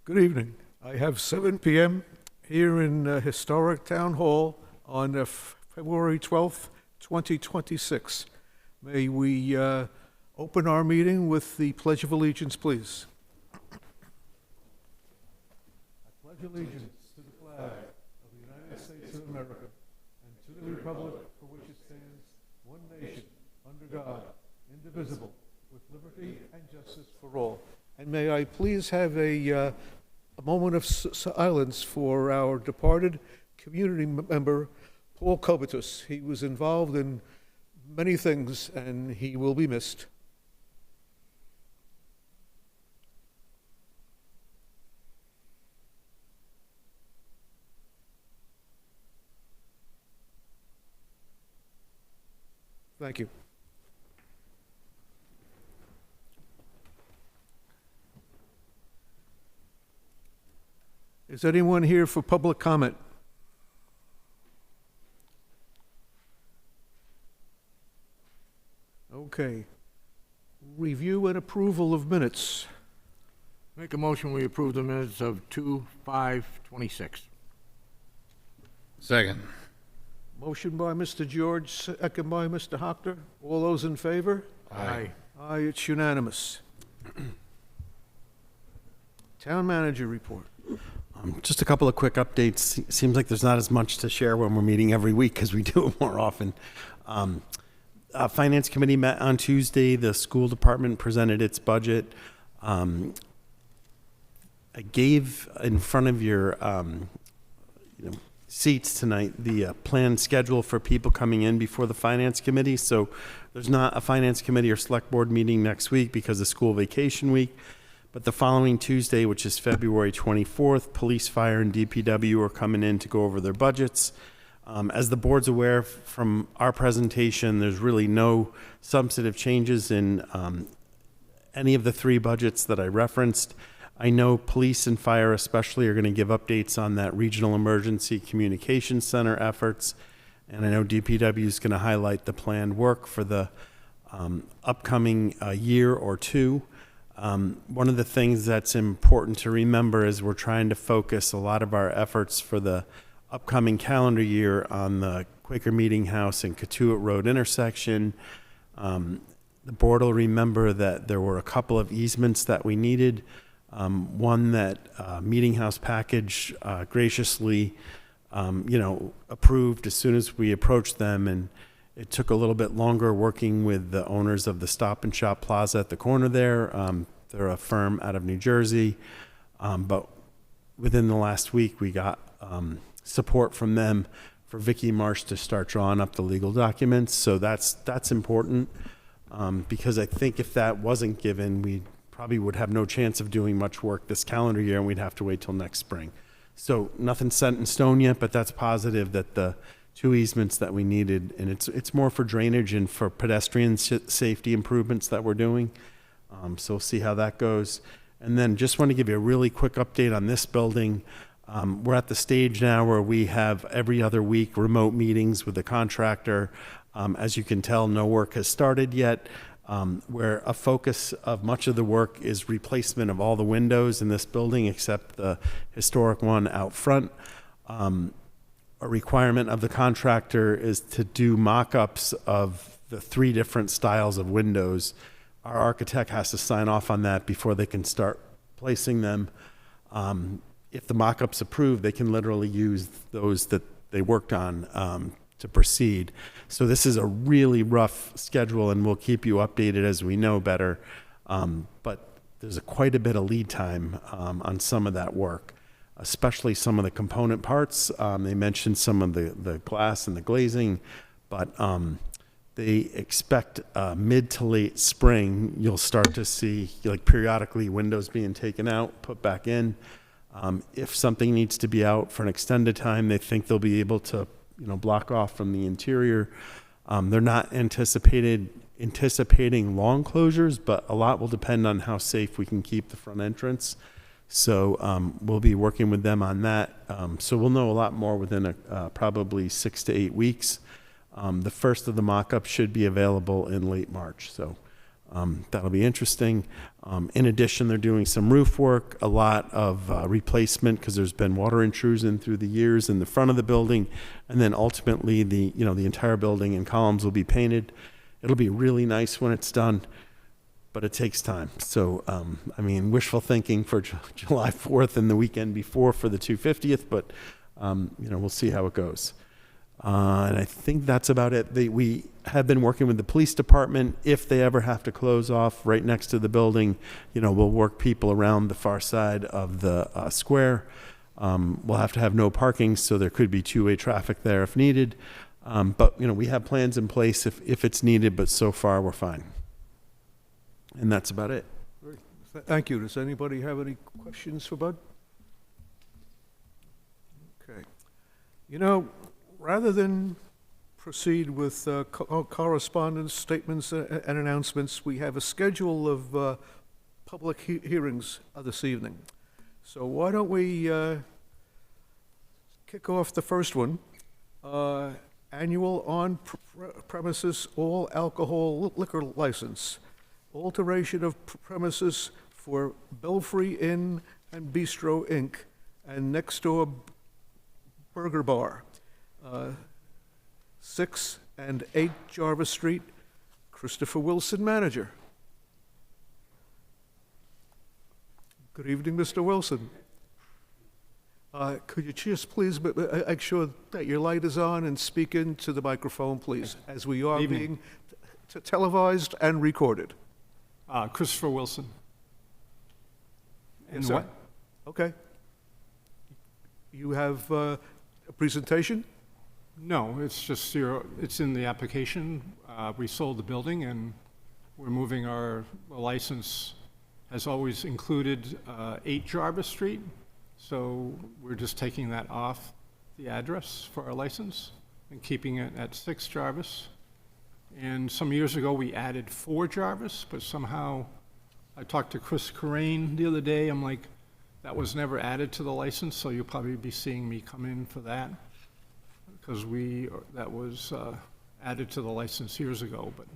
Good evening. I have 7 p.m. here in Historic Town Hall on February 12th, 2026. May we open our meeting with the Pledge of Allegiance, please. I pledge allegiance to the flag of the United States of America and to the republic for which it stands, one nation, under God, indivisible, with liberty and justice for all. And may I please have a moment of silence for our departed community member, Paul Kobatus. He was involved in many things, and he will be missed. Thank you. Is anyone here for public comment? Okay. Review and approval of minutes. Make a motion, we approve the minutes of 2/5/26. Second. Motion by Mr. George, second by Mr. Hockner. All those in favor? Aye. Aye, it's unanimous. Town manager report. Just a couple of quick updates. Seems like there's not as much to share when we're meeting every week because we do it more often. Finance committee met on Tuesday. The school department presented its budget. I gave in front of your seats tonight the planned schedule for people coming in before the finance committee. So there's not a finance committee or select board meeting next week because of school vacation week. But the following Tuesday, which is February 24th, police, fire, and DPW are coming in to go over their budgets. As the board's aware from our presentation, there's really no substantive changes in any of the three budgets that I referenced. I know police and fire especially are going to give updates on that regional emergency communications center efforts. And I know DPW is going to highlight the planned work for the upcoming year or two. One of the things that's important to remember is we're trying to focus a lot of our efforts for the upcoming calendar year on the Quaker Meeting House and Catuit Road intersection. The board will remember that there were a couple of easements that we needed. One that Meeting House package graciously, approved as soon as we approached them, and it took a little bit longer working with the owners of the Stop and Shop Plaza at the corner there. They're a firm out of New Jersey, but within the last week we got support from them for Vicky Marsh to start drawing up the legal documents. So that's important because I think if that wasn't given, we probably would have no chance of doing much work this calendar year, and we'd have to wait till next spring. So nothing's set in stone yet, but that's positive that the two easements that we needed, and it's more for drainage and for pedestrian safety improvements that we're doing. So we'll see how that goes. And then just want to give you a really quick update on this building. We're at the stage now where we have every other week remote meetings with the contractor. As you can tell, no work has started yet. Where a focus of much of the work is replacement of all the windows in this building except the historic one out front. A requirement of the contractor is to do mock-ups of the three different styles of windows. Our architect has to sign off on that before they can start placing them. If the mock-up's approved, they can literally use those that they worked on to proceed. So this is a really rough schedule, and we'll keep you updated as we know better. But there's quite a bit of lead time on some of that work, especially some of the component parts. They mentioned some of the glass and the glazing, but they expect mid to late spring, you'll start to see like periodically windows being taken out, put back in. If something needs to be out for an extended time, they think they'll be able to block off from the interior. They're not anticipating long closures, but a lot will depend on how safe we can keep the front entrance. So we'll be working with them on that. So we'll know a lot more within probably 6 to 8 weeks. The first of the mock-ups should be available in late March. So That'll be interesting. In addition, they're doing some roof work, a lot of replacement because there's been water intrusion through the years in the front of the building, and then ultimately the entire building and columns will be painted. It'll be really nice when it's done, but it takes time. So, I mean, wishful thinking for July 4th and the weekend before for the 250th, but we'll see how it goes. And I think that's about it. We have been working with the police department. If they ever have to close off right next to the building, we'll work people around the far side of the square. We'll have to have no parking, so there could be two-way traffic there if needed. But, we have plans in place if it's needed, but so far we're fine. And that's about it. Thank you. Does anybody have any questions for Bud? Okay. Rather than proceed with correspondence, statements, and announcements, we have a schedule of public hearings this evening. So why don't we kick off the first one? Annual on-premises all alcohol liquor license. Alteration of premises for Belfry Inn and Bistro, Inc., and Next Door Burger Bar. 6 and 8 Jarvis Street. Christopher Wilson, manager. Good evening, Mr. Wilson. Could you just please make sure that your light is on and speak into the microphone, please, as we are being televised and recorded. Christopher Wilson. And what? Okay. You have a presentation? No, it's just it's in the application. We sold the building and we're moving our license has always included 8 Jarvis Street. So we're just taking that off the address for our license and keeping it at 6 Jarvis. And some years ago, we added 4 Jarvis, but somehow I talked to Chris Corain the other day. I'm like, that was never added to the license, so you'll probably be seeing me come in for that because that was added to the license years ago, but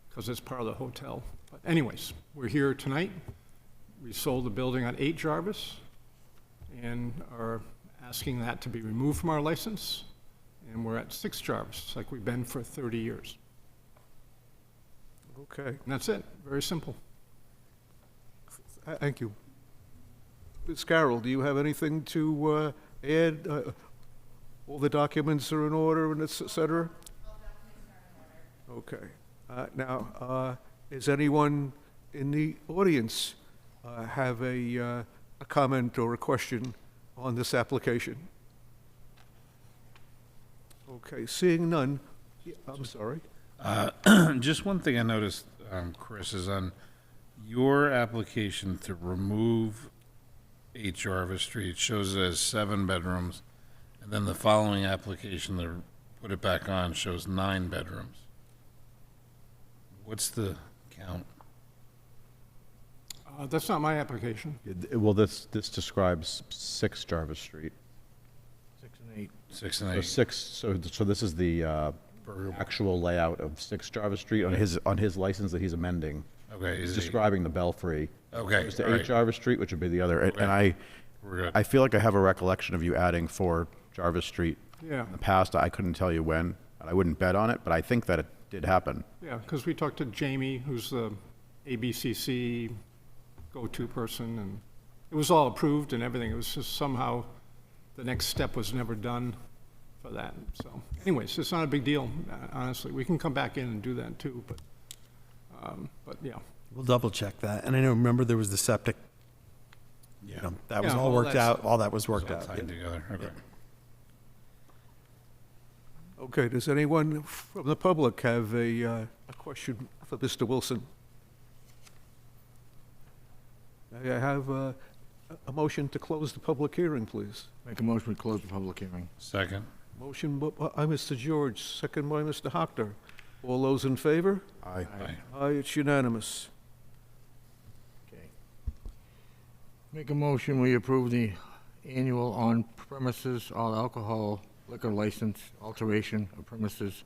because it's part of the hotel. But anyways, we're here tonight. We sold the building on 8 Jarvis and are asking that to be removed from our license. And we're at 6 Jarvis, like we've been for 30 years. Okay, And that's it, very simple. thank you. Ms. Carroll, do you have anything to add? All the documents are in order and et cetera? All documents are in order. Okay. Now, is anyone in the audience have a comment or a question on this application? Okay, seeing none, I'm sorry. Just one thing I noticed, Chris, is on your application to remove 8 Jarvis Street, it shows it as 7 bedrooms, and then the following application to put it back on shows 9 bedrooms. What's the count? That's not my application. Well, this describes 6 Jarvis Street. 6 and 8. 6 and So 8. 6, so this is the actual layout of 6 Jarvis Street on his license that he's amending. Okay, He's is it? describing the Belfry. Okay, It's the all 8 right. Jarvis Street, which would be the other. Okay. And I We're I good. feel like I have a recollection of you adding 4 Jarvis Street Yeah, in the past. I couldn't tell you when, and I wouldn't bet on it, but I think that it did happen. yeah, because we talked to Jamie, who's the ABCC go-to person, and it was all approved and everything. It was just somehow the next step was never done for that. So anyways, it's not a big deal, honestly. We can come back in and do that too, but yeah. We'll double check that. And I know, remember there was the septic, Yeah. that was Yeah, all all worked that out, stuff. all that was It's worked all out. tied together, okay. Okay, does anyone from the public have a question for Mr. Wilson? May I have a motion to close the public hearing, please? Make a motion to close the public hearing. Second? Motion by Mr. George, second by Mr. Hockner. All those in favor? Aye. Aye. Aye, it's unanimous. Okay. Make a motion, we approve the annual on-premises all alcohol liquor license alteration of premises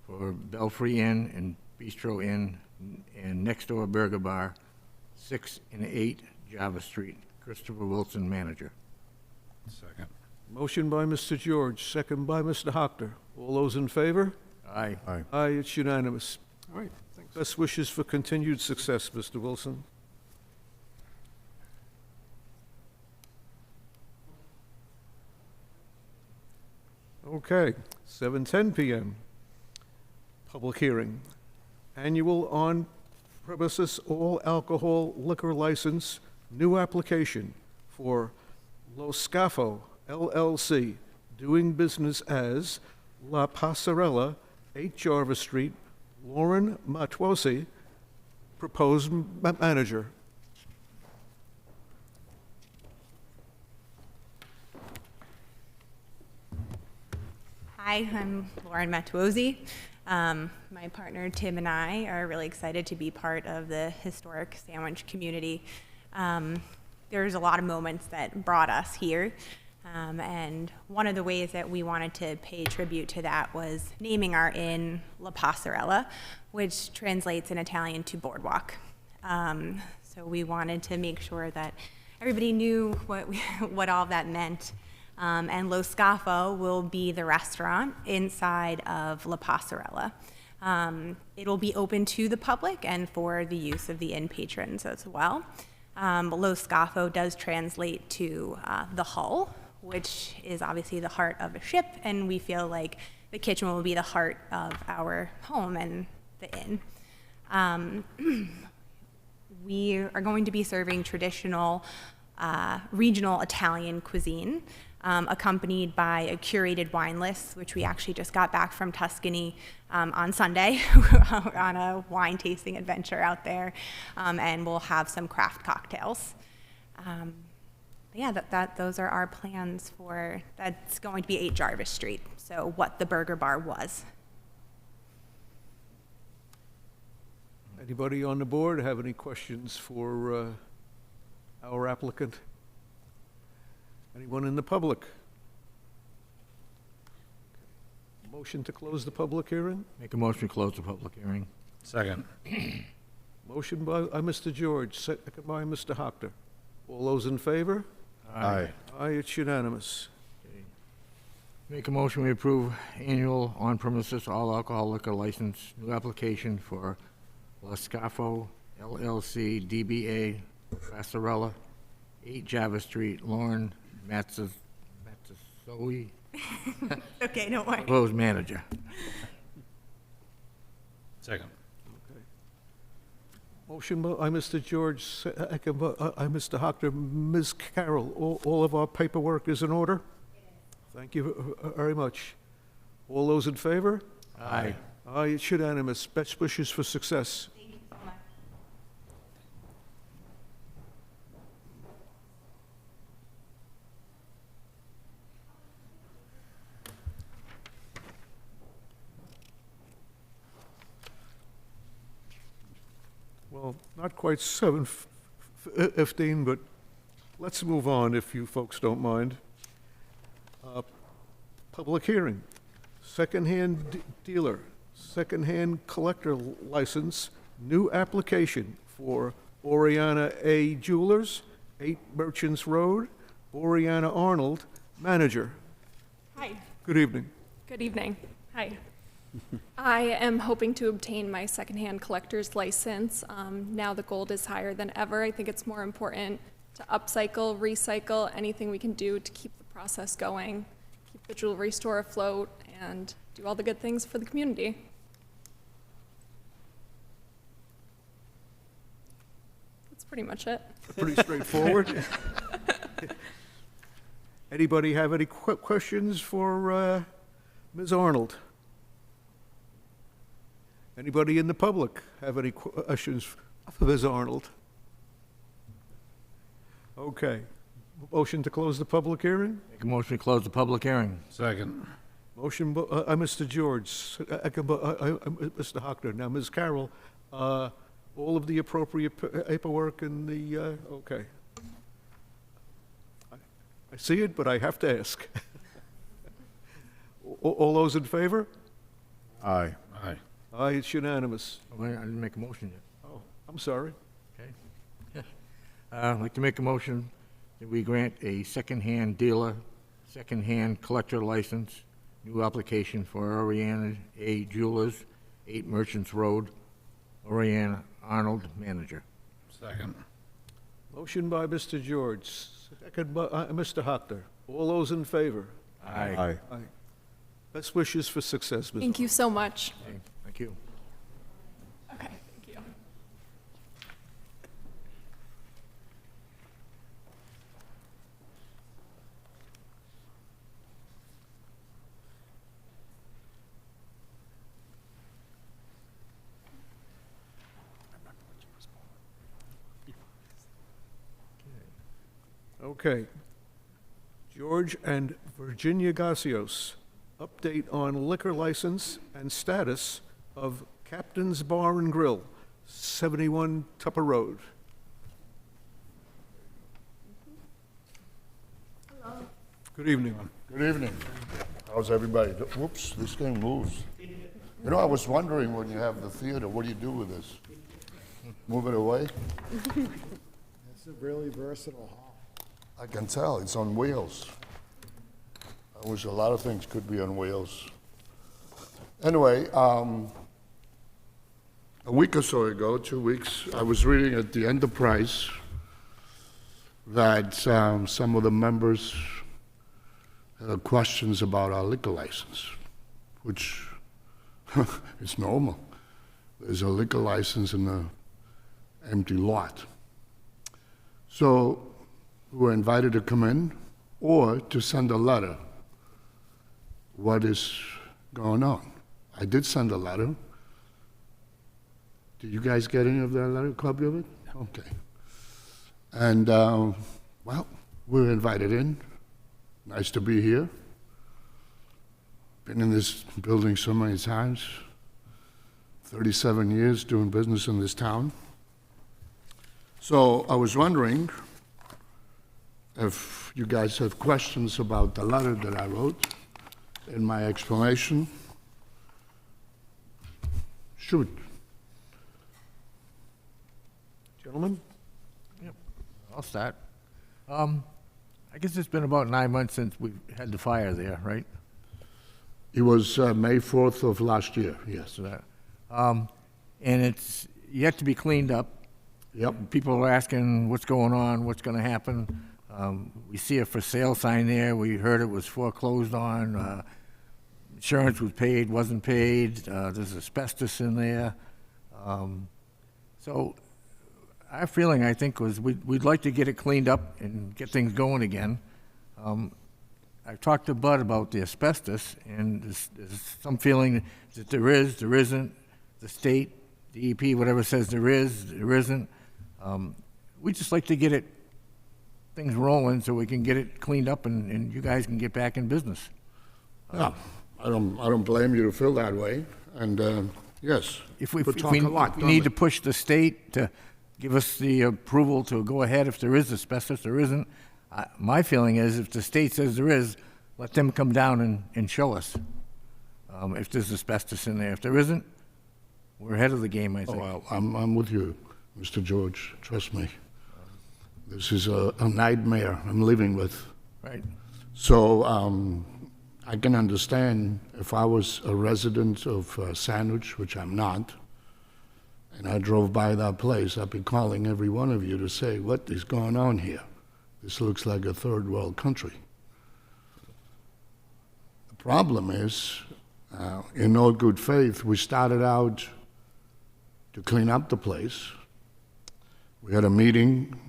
for Belfry Inn and Bistro Inn and Next Door Burger Bar, 6 and 8 Java Street. Christopher Wilson, manager. Second. Motion by Mr. George, second by Mr. Hockter. All those in favor? Aye. Aye, it's unanimous. All right, thanks. Best wishes for continued success, Mr. Wilson. Okay, 7:10 PM. Public hearing. Annual on-premises all alcohol liquor license, new application for Lo Scafo LLC, doing business as La Passerella, 8 Jarvis Street, Lauren Matuosi, proposed manager. Hi, I'm Lauren Matuosi. My partner Tim and I are really excited to be part of the historic Sandwich community. There's a lot of moments that brought us here, and one of the ways that we wanted to pay tribute to that was naming our inn La Passerella, which translates in Italian to boardwalk. So we wanted to make sure that everybody knew what all that meant. And Lo Scafo will be the restaurant inside of La Passerella. It'll be open to the public and for the use of the inn patrons as well. Lo Scafo does translate to the hull, which is obviously the heart of a ship, and we feel like the kitchen will be the heart of our home and the inn. We are going to be serving traditional regional Italian cuisine, accompanied by a curated wine list, which we actually just got back from Tuscany on Sunday on a wine tasting adventure out there, and we'll have some craft cocktails. Those are our plans for, that's going to be 8 Jarvis Street, so what the Burger Bar was. Anybody on the board have any questions for our applicant? Anyone in the public? Motion to close the public hearing? Make a motion to close the public hearing. Second. Motion by Mr. George, second by Mr. Hockter. All those in favor? Aye. Aye, it's unanimous. Make a motion we approve annual on-premises all alcohol liquor license, new application for La Scafo LLC, DBA Passerella, 8 Java Street, Lauren Matsoi, Okay, don't worry. proposed manager. Second. Motion by Mr. George, second by Mr. Hockter. Ms. Carroll, all of our paperwork is in order? Thank you very much. All those in favor? Aye. Aye, it's unanimous. Best wishes for success. Thank you so much. Well, not quite 7:15, but let's move on if you folks don't mind. Public hearing, secondhand dealer, secondhand collector license, new application for Oriana A. Jewelers, 8 Merchants Road, Oriana Arnold, manager. Hi, Good evening. good evening. Hi. I am hoping to obtain my secondhand collector's license. Now the gold is higher than ever. I think it's more important to upcycle, recycle, anything we can do to keep the process going, keep the jewelry store afloat, and do all the good things for the community. That's pretty much it. Pretty straightforward. Anybody have any questions for Ms. Arnold? Anybody in the public have any questions for Ms. Arnold? Okay. Motion to close the public hearing? Make a motion to close the public hearing. Second. Motion by Mr. George, second by Mr. Hockter. Now, Ms. Carroll, all of the appropriate paperwork and the, okay. I see it, but I have to ask. All those in favor? Aye. Aye. Aye, it's unanimous. Oh, I didn't make a motion yet. Oh, I'm sorry. Okay. I'd like to make a motion that we grant a second-hand dealer, second-hand collector license, new application for Oriana A. Jewelers, 8 Merchants Road, Oriana Arnold, manager. Second. Motion by Mr. George, second by Mr. Hockner. All those in favor? Aye. Aye. Best wishes for success, Ms. Thank you so much. Okay, thank you. Okay, thank you. Okay. George and Virginia Garcios, update on liquor license and status of Captain's Bar and Grill, 71 Tupper Road. Good evening. Good evening. How's everybody? Whoops, this thing moves. You know, I was wondering when you have the theater, what do you do with this? Move it away? It's a really versatile hall. I can tell, it's on wheels. I wish a lot of things could be on wheels. Anyway, a week or so ago, 2 weeks, I was reading at the Enterprise that some of the members had questions about our liquor license, which is normal. There's a liquor license in an empty lot. So we were invited to come in or to send a letter. What is going on? I did send a letter. Did you guys get any of that letter, a copy of it? Okay. And, well, we were invited in. Nice to be here. Been in this building so many times. 37 years doing business in this town. So I was wondering if you guys have questions about the letter that I wrote in my explanation. Shoot. Gentlemen? I'll start. I guess it's been about 9 months since we had the fire there, right? It was May 4th of last year, yes. So that, and it's yet to be cleaned up. Yep. People are asking what's going on, what's going to happen. We see a for sale sign there. We heard it was foreclosed on. Insurance was paid, wasn't paid. There's asbestos in there. So our feeling, I think, was we'd like to get it cleaned up and get things going again. I've talked to Bud about the asbestos, and there's some feeling that there isn't. The state, DEP, whatever says there isn't. We'd just like to get things rolling so we can get it cleaned up and you guys can get back in business. Yeah, I don't blame you to feel that way, and yes, If we could talk a lot, we don't need we? to push the state to give us the approval to go ahead if there is asbestos, there isn't. My feeling is if the state says there is, let them come down and show us if there's asbestos in there. If there isn't, we're ahead of the game, I Oh, think. well, I'm with you, Mr. George, trust me. This is a nightmare I'm living with. Right. So I can understand if I was a resident of Sandwich, which I'm not, and I drove by that place, I'd be calling every one of you to say, what is going on here? This looks like a third world country. The problem is, in all good faith, we started out to clean up the place. We had a meeting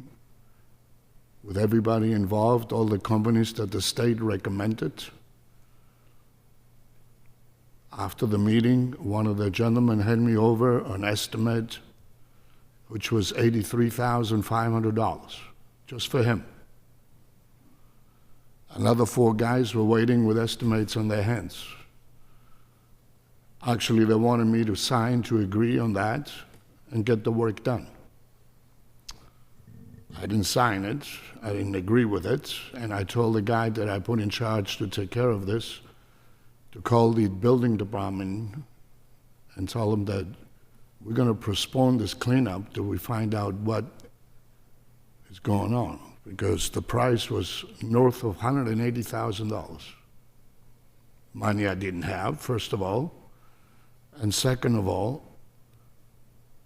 with everybody involved, all the companies that the state recommended. After the meeting, one of the gentlemen handed me over an estimate, which was $83,500, just for him. Another 4 guys were waiting with estimates on their hands. Actually, they wanted me to sign to agree on that and get the work done. I didn't sign it, I didn't agree with it, and I told the guy that I put in charge to take care of this to call the building department and tell them that we're going to postpone this cleanup till we find out what is going on, because the price was north of $180,000. Money I didn't have, first of all, and second of all,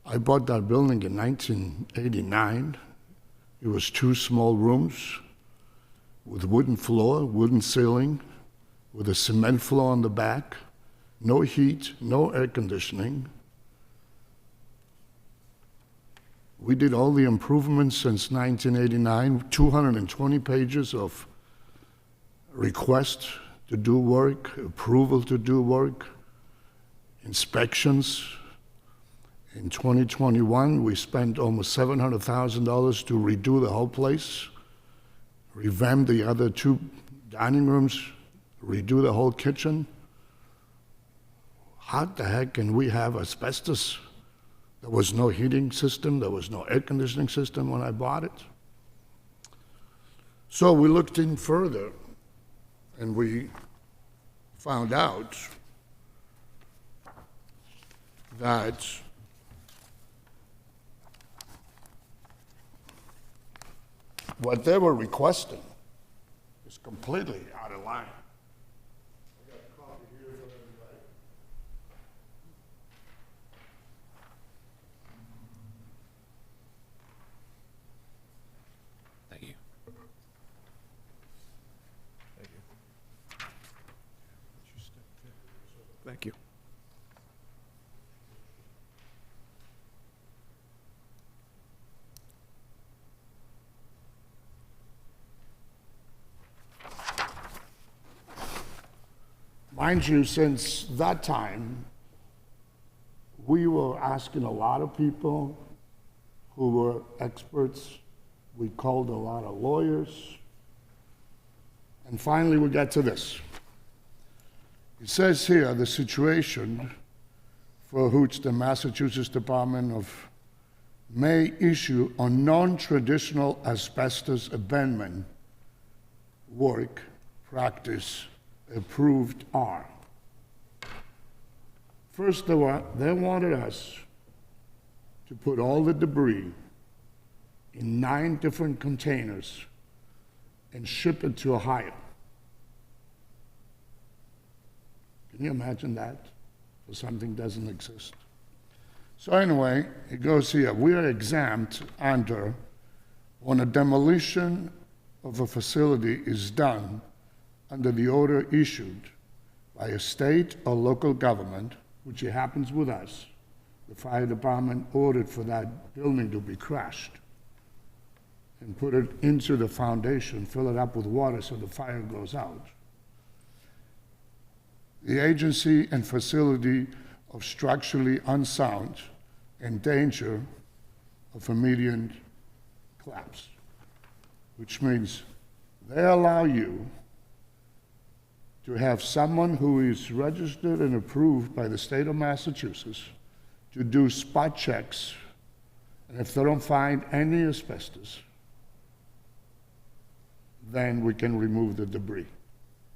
I bought that building in 1989. It was 2 small rooms with wooden floor, wooden ceiling, with a cement floor on the back, no heat, no air conditioning. We did all the improvements since 1989, 220 pages of requests to do work, approval to do work, inspections. In 2021, we spent almost $700,000 to redo the whole place, revamp the other 2 dining rooms, redo the whole kitchen. How the heck can we have asbestos? There was no heating system, there was no air conditioning system when I bought it. So we looked in further, and we found out that what they were requesting is completely out of line. I got a copy here for everybody. Thank you. Thank you. Mind you, since that time, we were asking a lot of people who were experts. We called a lot of lawyers. And finally, we got to this. It says here the situation for which the Massachusetts Department of may issue a non-traditional asbestos abatement work practice approved are. First, they wanted us to put all the debris in 9 different containers and ship it to Ohio. Can you imagine that? For something doesn't exist. So anyway, it goes here. We are exempt under when a demolition of a facility is done under the order issued by a state or local government, which it happens with us. The fire department ordered for that building to be crushed and put it into the foundation, fill it up with water so the fire goes out. The agency and facility of structurally unsound and danger of immediate collapse, which means they allow you to have someone who is registered and approved by the state of Massachusetts to do spot checks, and if they don't find any asbestos, then we can remove the debris.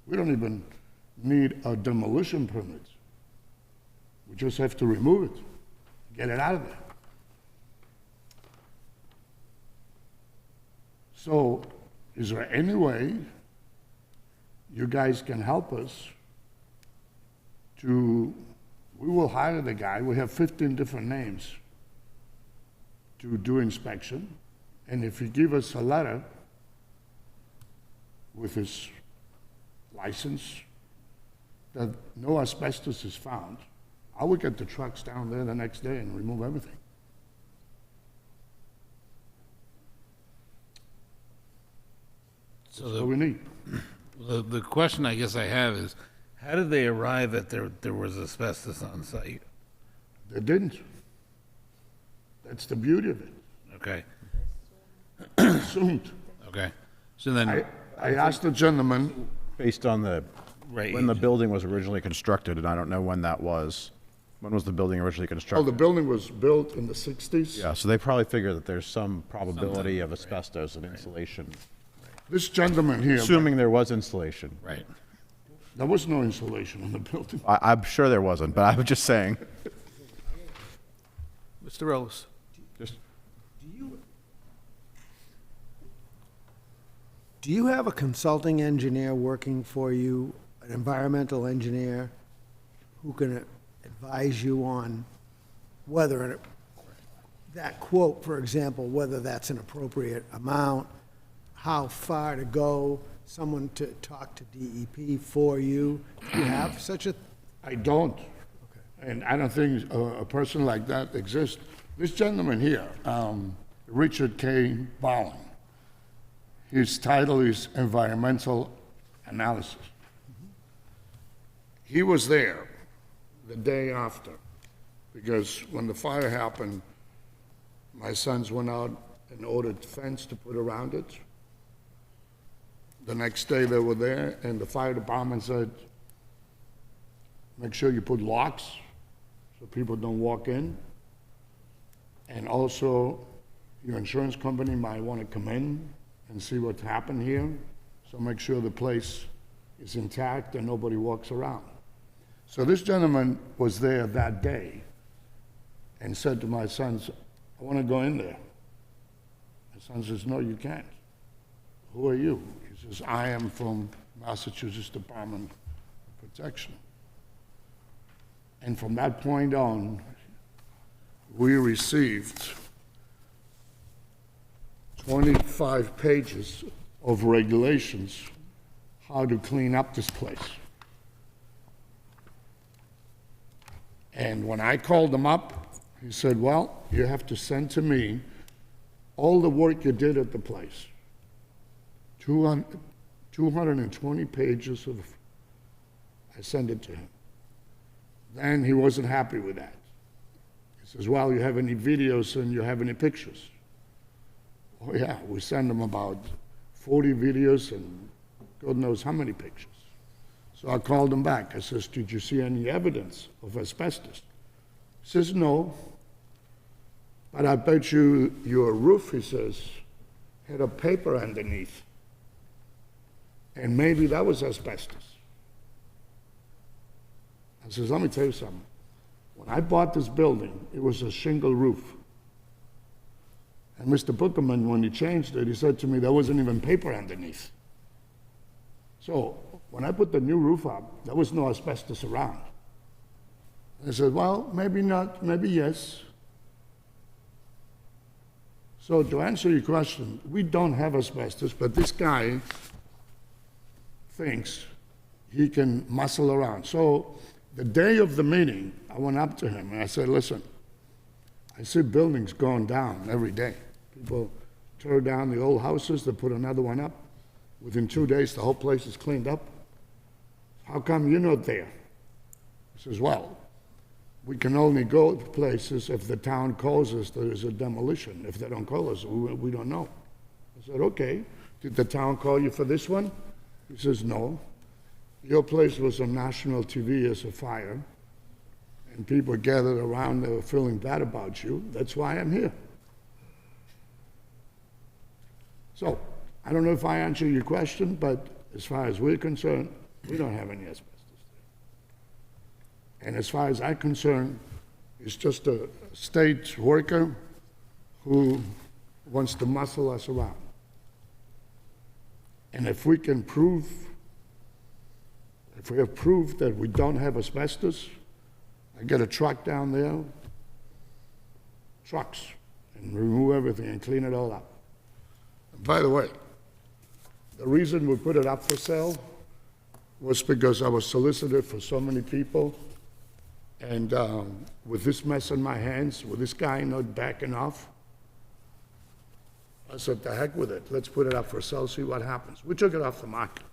We don't even need a demolition permit. We just have to remove it, get it out of there. So, is there any way you guys can help us to, we will hire the guy, we have 15 different names to do inspection, and if you give us a letter with his license that no asbestos is found, I will get the trucks down there the next day and remove everything. So That's what we need. the question I guess I have is, how did they arrive at there was asbestos on site? They didn't. That's the beauty of it. Okay, Assumed. okay. So then, I asked the gentleman, Based on right. when the building was originally constructed, and I don't know when that was. When was the building originally oh, the constructed? building was built in the 60s. Yeah, so they probably figure that there's some probability of asbestos and insulation. This gentleman here, Assuming there was insulation. Right. there was no insulation in the building. I'm sure there wasn't, but I'm just saying. Mr. Ellis. Just, Do you have a consulting engineer working for you, an environmental engineer, who can advise you on whether that quote, for example, whether that's an appropriate amount, how far to go, someone to talk to DEP for you? Do you have such a? I don't. And I don't think a person like that exists. This gentleman here, Richard K. Bowen, his title is Environmental Analysis. He was there the day after, because when the fire happened, my sons went out and ordered fence to put around it. The next day they were there, and the fire department said, make sure you put locks so people don't walk in. And also, your insurance company might want to come in and see what's happened here. So make sure the place is intact and nobody walks around. So this gentleman was there that day and said to my sons, I want to go in there. My son says, no, you can't. Who are you? He says, I am from Massachusetts Department of Protection. And from that point on, we received 25 pages of regulations how to clean up this place. And when I called him up, he said, well, you have to send to me all the work you did at the place. 220 pages of, I sent it to him. Then he wasn't happy with that. He says, well, you have any videos and you have any pictures? Oh yeah, we send him about 40 videos and God knows how many pictures. So I called him back. I says, did you see any evidence of asbestos? He says, no. But I bet you your roof, he says, had a paper underneath. And maybe that was asbestos. I says, let me tell you something. When I bought this building, it was a shingle roof. And Mr. Bookerman, when he changed it, he said to me, there wasn't even paper underneath. So when I put the new roof up, there was no asbestos around. And I said, well, maybe not, maybe yes. So to answer your question, we don't have asbestos, but this guy thinks he can muscle around. So the day of the meeting, I went up to him and I said, listen, I see buildings going down every day. People tear down the old houses, they put another one up. Within 2 days, the whole place is cleaned up. How come you're not there? He says, well, we can only go to places if the town calls us there is a demolition. If they don't call us, we don't know. I said, okay. Did the town call you for this one? He says, no. Your place was on national TV as a fire, and people gathered around, they were feeling bad about you. That's why I'm here. So, I don't know if I answered your question, but as far as we're concerned, we don't have any asbestos there. And as far as I'm concerned, it's just a state worker who wants to muscle us around. And if we can prove, if we have proof that we don't have asbestos, I get a truck down there, trucks, and remove everything and clean it all up. And by the way, the reason we put it up for sale was because I was solicited for so many people, and with this mess in my hands, with this guy not backing off, I said, the heck with it, let's put it up for sale, see what happens. We took it off the market.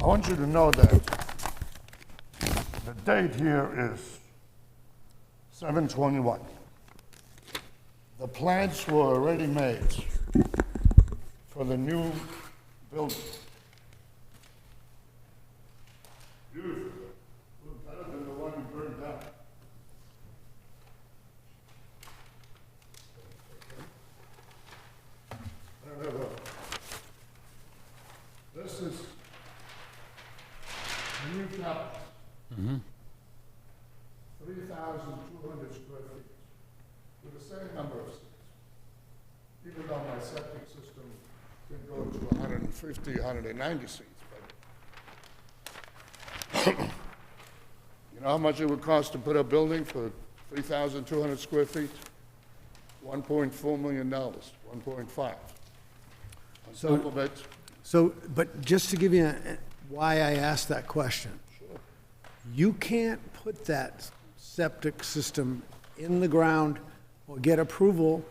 I want you to know that the date here is 7/21. The plans were already made for the new building. Beautiful. Look better than the one you burned down. This is the new cabinet. 3,200 square 150, 190 seats, but you know how much it would cost to put a building for 3,200 square feet? $1.4 million, 1.5. On top of it, So, but just to give you why I asked that question. You can't put that septic system in the ground or get approval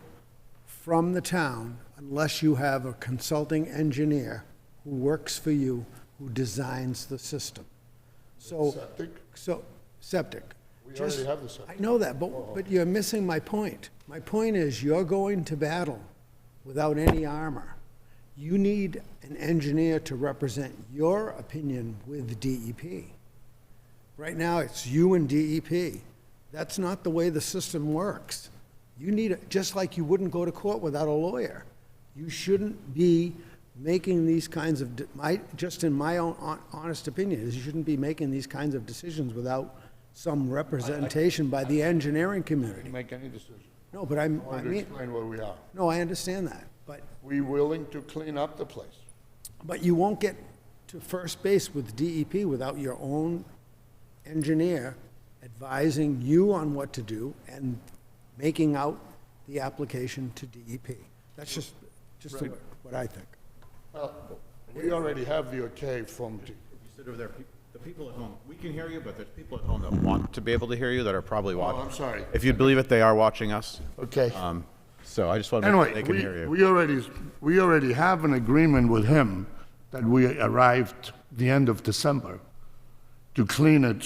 from the town unless you have a consulting engineer who works for you, who designs the system. So, septic, septic. we already have the septic. I know that, but you're missing my point. My point is, you're going to battle without any armor. You need an engineer to represent your opinion with DEP. Right now, it's you and DEP. That's not the way the system works. You need, just like you wouldn't go to court without a lawyer. You shouldn't be making these kinds of, just in my own honest opinion, is you shouldn't be making these kinds of decisions without some representation by the engineering community. Make any decision. No, but I I want to mean, explain where we are. no, I understand that, but We willing to clean up the place. you won't get to first base with DEP without your own engineer advising you on what to do and making out the application to DEP. That's just Right. what I think. Well, we already have the okay from, You sit over there, the people at home, we can hear you, but there's people at home that want to be able to hear you that are probably watching. I'm sorry. If you'd believe it, they are watching us. Okay. So I just want to make sure Anyway, they can hear you. we already have an agreement with him that we arrived the end of December to clean it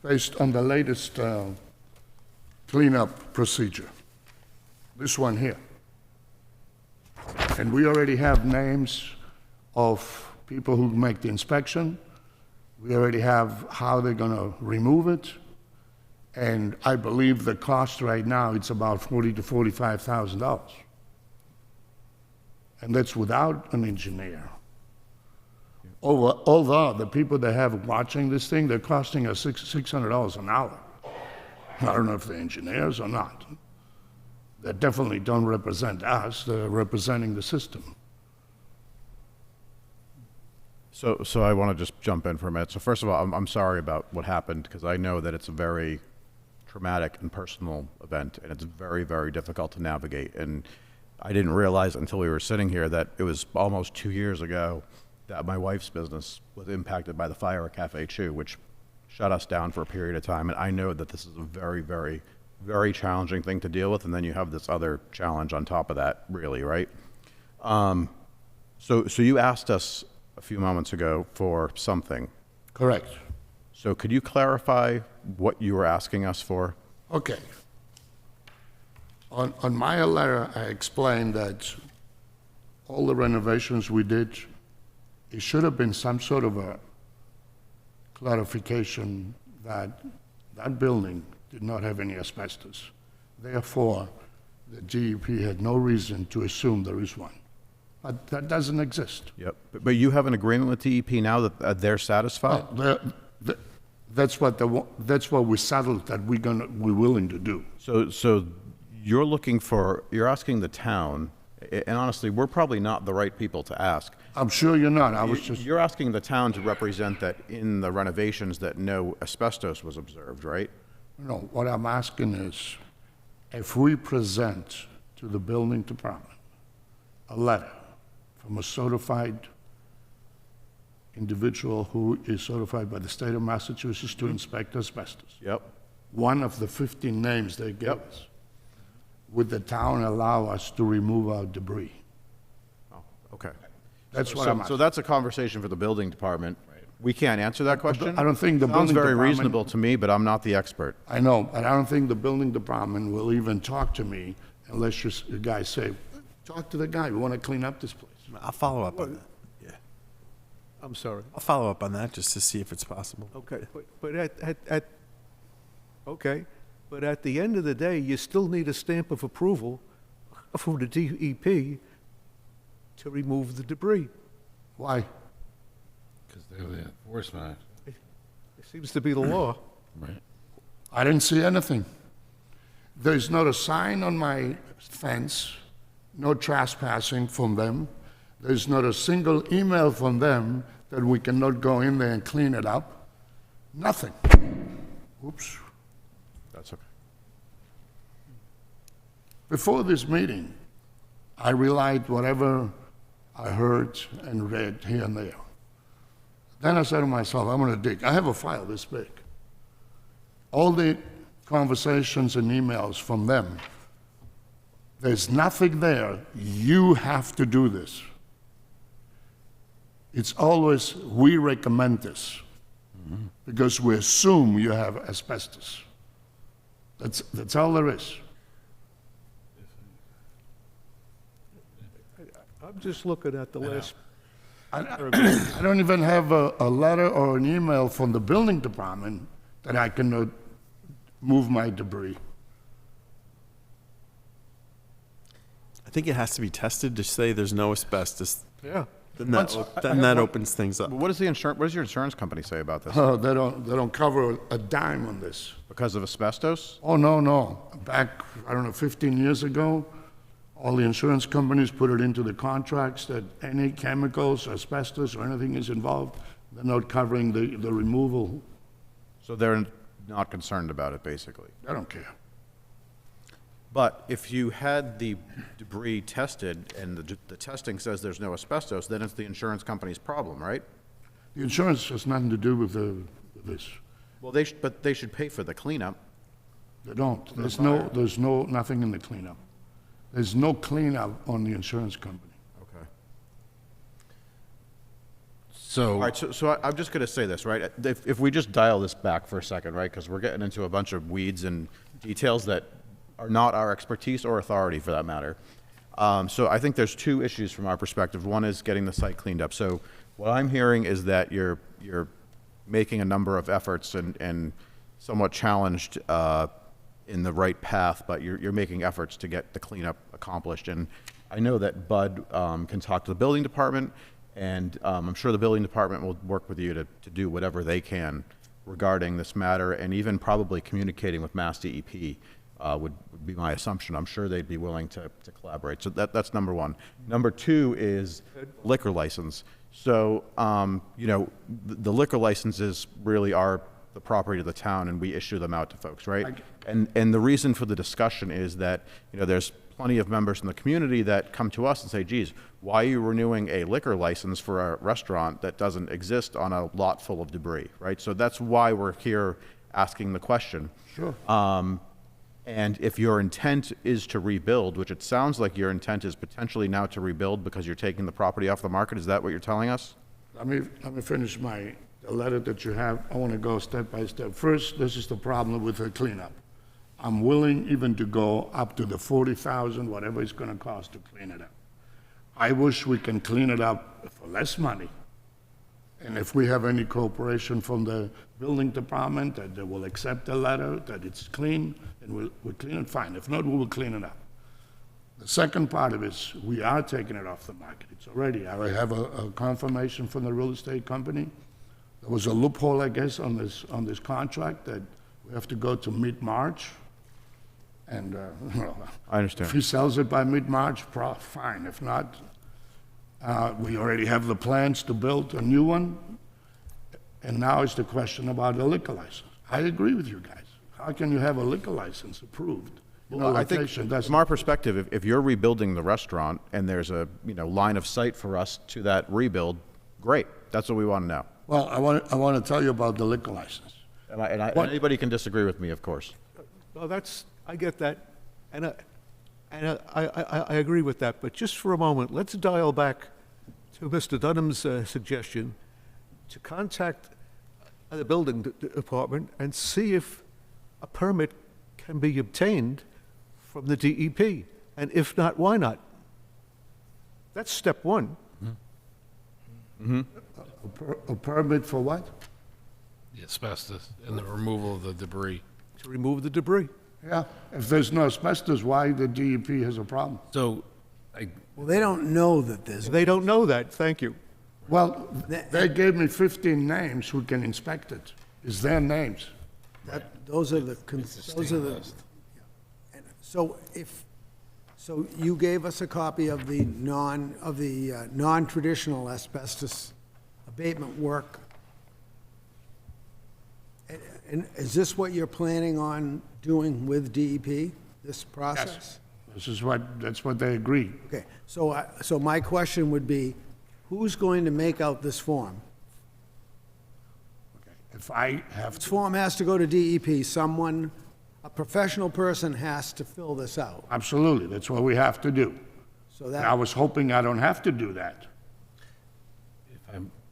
based on the latest cleanup procedure. This one here. And we already have names of people who make the inspection. We already have how they're going to remove it. And I believe the cost right now, it's about $40,000 to $45,000. And that's without an engineer. Although the people that have watching this thing, they're costing us $600 an hour. I don't know if they're engineers or not. They definitely don't represent us, they're representing the system. So I want to just jump in for a minute. So first of all, I'm sorry about what happened because I know that it's a very traumatic and personal event, and it's very, very difficult to navigate. And I didn't realize until we were sitting here that it was almost 2 years ago that my wife's business was impacted by the fire at Cafe Chu, which shut us down for a period of time. And I know that this is a very, very, very challenging thing to deal with, and then you have this other challenge on top of that, really, right? So you asked us a few moments ago for something. Correct. So could you clarify what you were asking us for? Okay. On my letter, I explained that all the renovations we did, it should have been some sort of a clarification that that building did not have any asbestos. Therefore, the DEP had no reason to assume there is one. But that doesn't exist. Yep. But you have an agreement with DEP now that they're satisfied? That's what we settled that we're willing to do. So you're asking the town, and honestly, we're probably not the right people to ask. I'm sure you're not. I was just, You're asking the town to represent that in the renovations that no asbestos was observed, right? no, what I'm asking is, if we present to the building department a letter from a certified individual who is certified by the state of Massachusetts to inspect asbestos, Yep. one of the 15 names they gave us, would the town allow us to remove our debris? Oh, okay. That's what So- I'm So asking. that's a conversation for the building department. We can't answer that question? I don't think the Sounds building very department- reasonable to me, but I'm not the expert. I know, but I don't think the building department will even talk to me unless you guys say, talk to the guy, we want to clean up this place. I'll follow up on that. Yeah. I'm sorry. I'll follow up on that just to see if it's possible. Okay, but but at the end of the day, you still need a stamp of approval from the DEP to remove the debris. Why? Because they're the enforcement, It seems to be the law. right? I didn't see anything. There's not a sign on my fence, no trespassing from them. There's not a single email from them that we cannot go in there and clean it up. Nothing. Oops. That's okay. Before this meeting, I realized whatever I heard and read here and there. Then I said to myself, I'm going to dig. I have a file this big. All the conversations and emails from them, there's nothing there. You have to do this. It's always, we recommend this, because we assume you have asbestos. That's all there is. I'm just looking at the last, I don't even have a letter or an email from the building department that I can move my debris. I think it has to be tested to say there's no asbestos. yeah. Then that opens things up. What does what does your insurance company say about this? They don't cover a dime on this. Because of asbestos? Oh, no. Back, I don't know, 15 years ago, all the insurance companies put it into the contracts that any chemicals, asbestos, or anything is involved, they're not covering the removal. So they're not concerned about it, basically. I don't care. But if you had the debris tested and the testing says there's no asbestos, then it's the insurance company's problem, right? The insurance has nothing to do with this. Well, but they should pay for the cleanup. They don't. There's nothing in the cleanup. There's no cleanup on the insurance company. Okay. So. All right, so I'm just going to say this, right? If we just dial this back for a second, right? Because we're getting into a bunch of weeds and details that are not our expertise or authority, for that matter. So I think there's two issues from our perspective. One is getting the site cleaned up. So what I'm hearing is that you're making a number of efforts and somewhat challenged in the right path, but you're making efforts to get the cleanup accomplished. And I know that Bud can talk to the building department, and I'm sure the building department will work with you to do whatever they can regarding this matter, and even probably communicating with Mass DEP would be my assumption. I'm sure they'd be willing to collaborate. So that's number one. Number two is liquor license. So, the liquor licenses really are the property of the town, and we issue them out to folks, right? And the reason for the discussion is that, there's plenty of members in the community that come to us and say, geez, why are you renewing a liquor license for a restaurant that doesn't exist on a lot full of debris, right? So that's why we're here asking the question. Sure. And if your intent is to rebuild, which it sounds like your intent is potentially now to rebuild because you're taking the property off the market, is that what you're telling us? Let me finish the letter that you have. I want to go step by step. First, this is the problem with the cleanup. I'm willing even to go up to the $40,000, whatever it's going to cost to clean it up. I wish we can clean it up for less money. And if we have any cooperation from the building department, that they will accept the letter, that it's clean, and we'll clean it, fine. If not, we will clean it up. The second part of it is we are taking it off the market. It's already, I have a confirmation from the real estate company. There was a loophole, I guess, on this contract that we have to go to mid-March. And I understand. If he sells it by mid-March, fine. If not, we already have the plans to build a new one. And now it's the question about the liquor license. I agree with you guys. How can you have a liquor license approved? Well, I think from our perspective, if you're rebuilding the restaurant and there's a line of sight for us to that rebuild, great. That's what we want to know. Well, I want to tell you about the liquor license. And anybody can disagree with me, of course. No, I get that, and I agree with that, but just for a moment, let's dial back to Mr. Dunham's suggestion to contact the building department and see if a permit can be obtained from the DEP, and if not, why not? That's step one. A permit for what? The asbestos and the removal of the debris. To remove the debris. Yeah, if there's no asbestos, why the DEP has a problem? So, Well, they don't know that there's, They don't know that, thank you. Well, they gave me 15 names who can inspect it. It's their names. those are the, so if So you gave us a copy of the non-traditional asbestos abatement work. And is this what you're planning on doing with DEP, this process? That's what they agreed. Okay, so so my question would be, who's going to make out this form? If I have This to, form has to go to DEP, someone, a professional person has to fill this out. absolutely, that's what we have to do. So I that, was hoping I don't have to do that.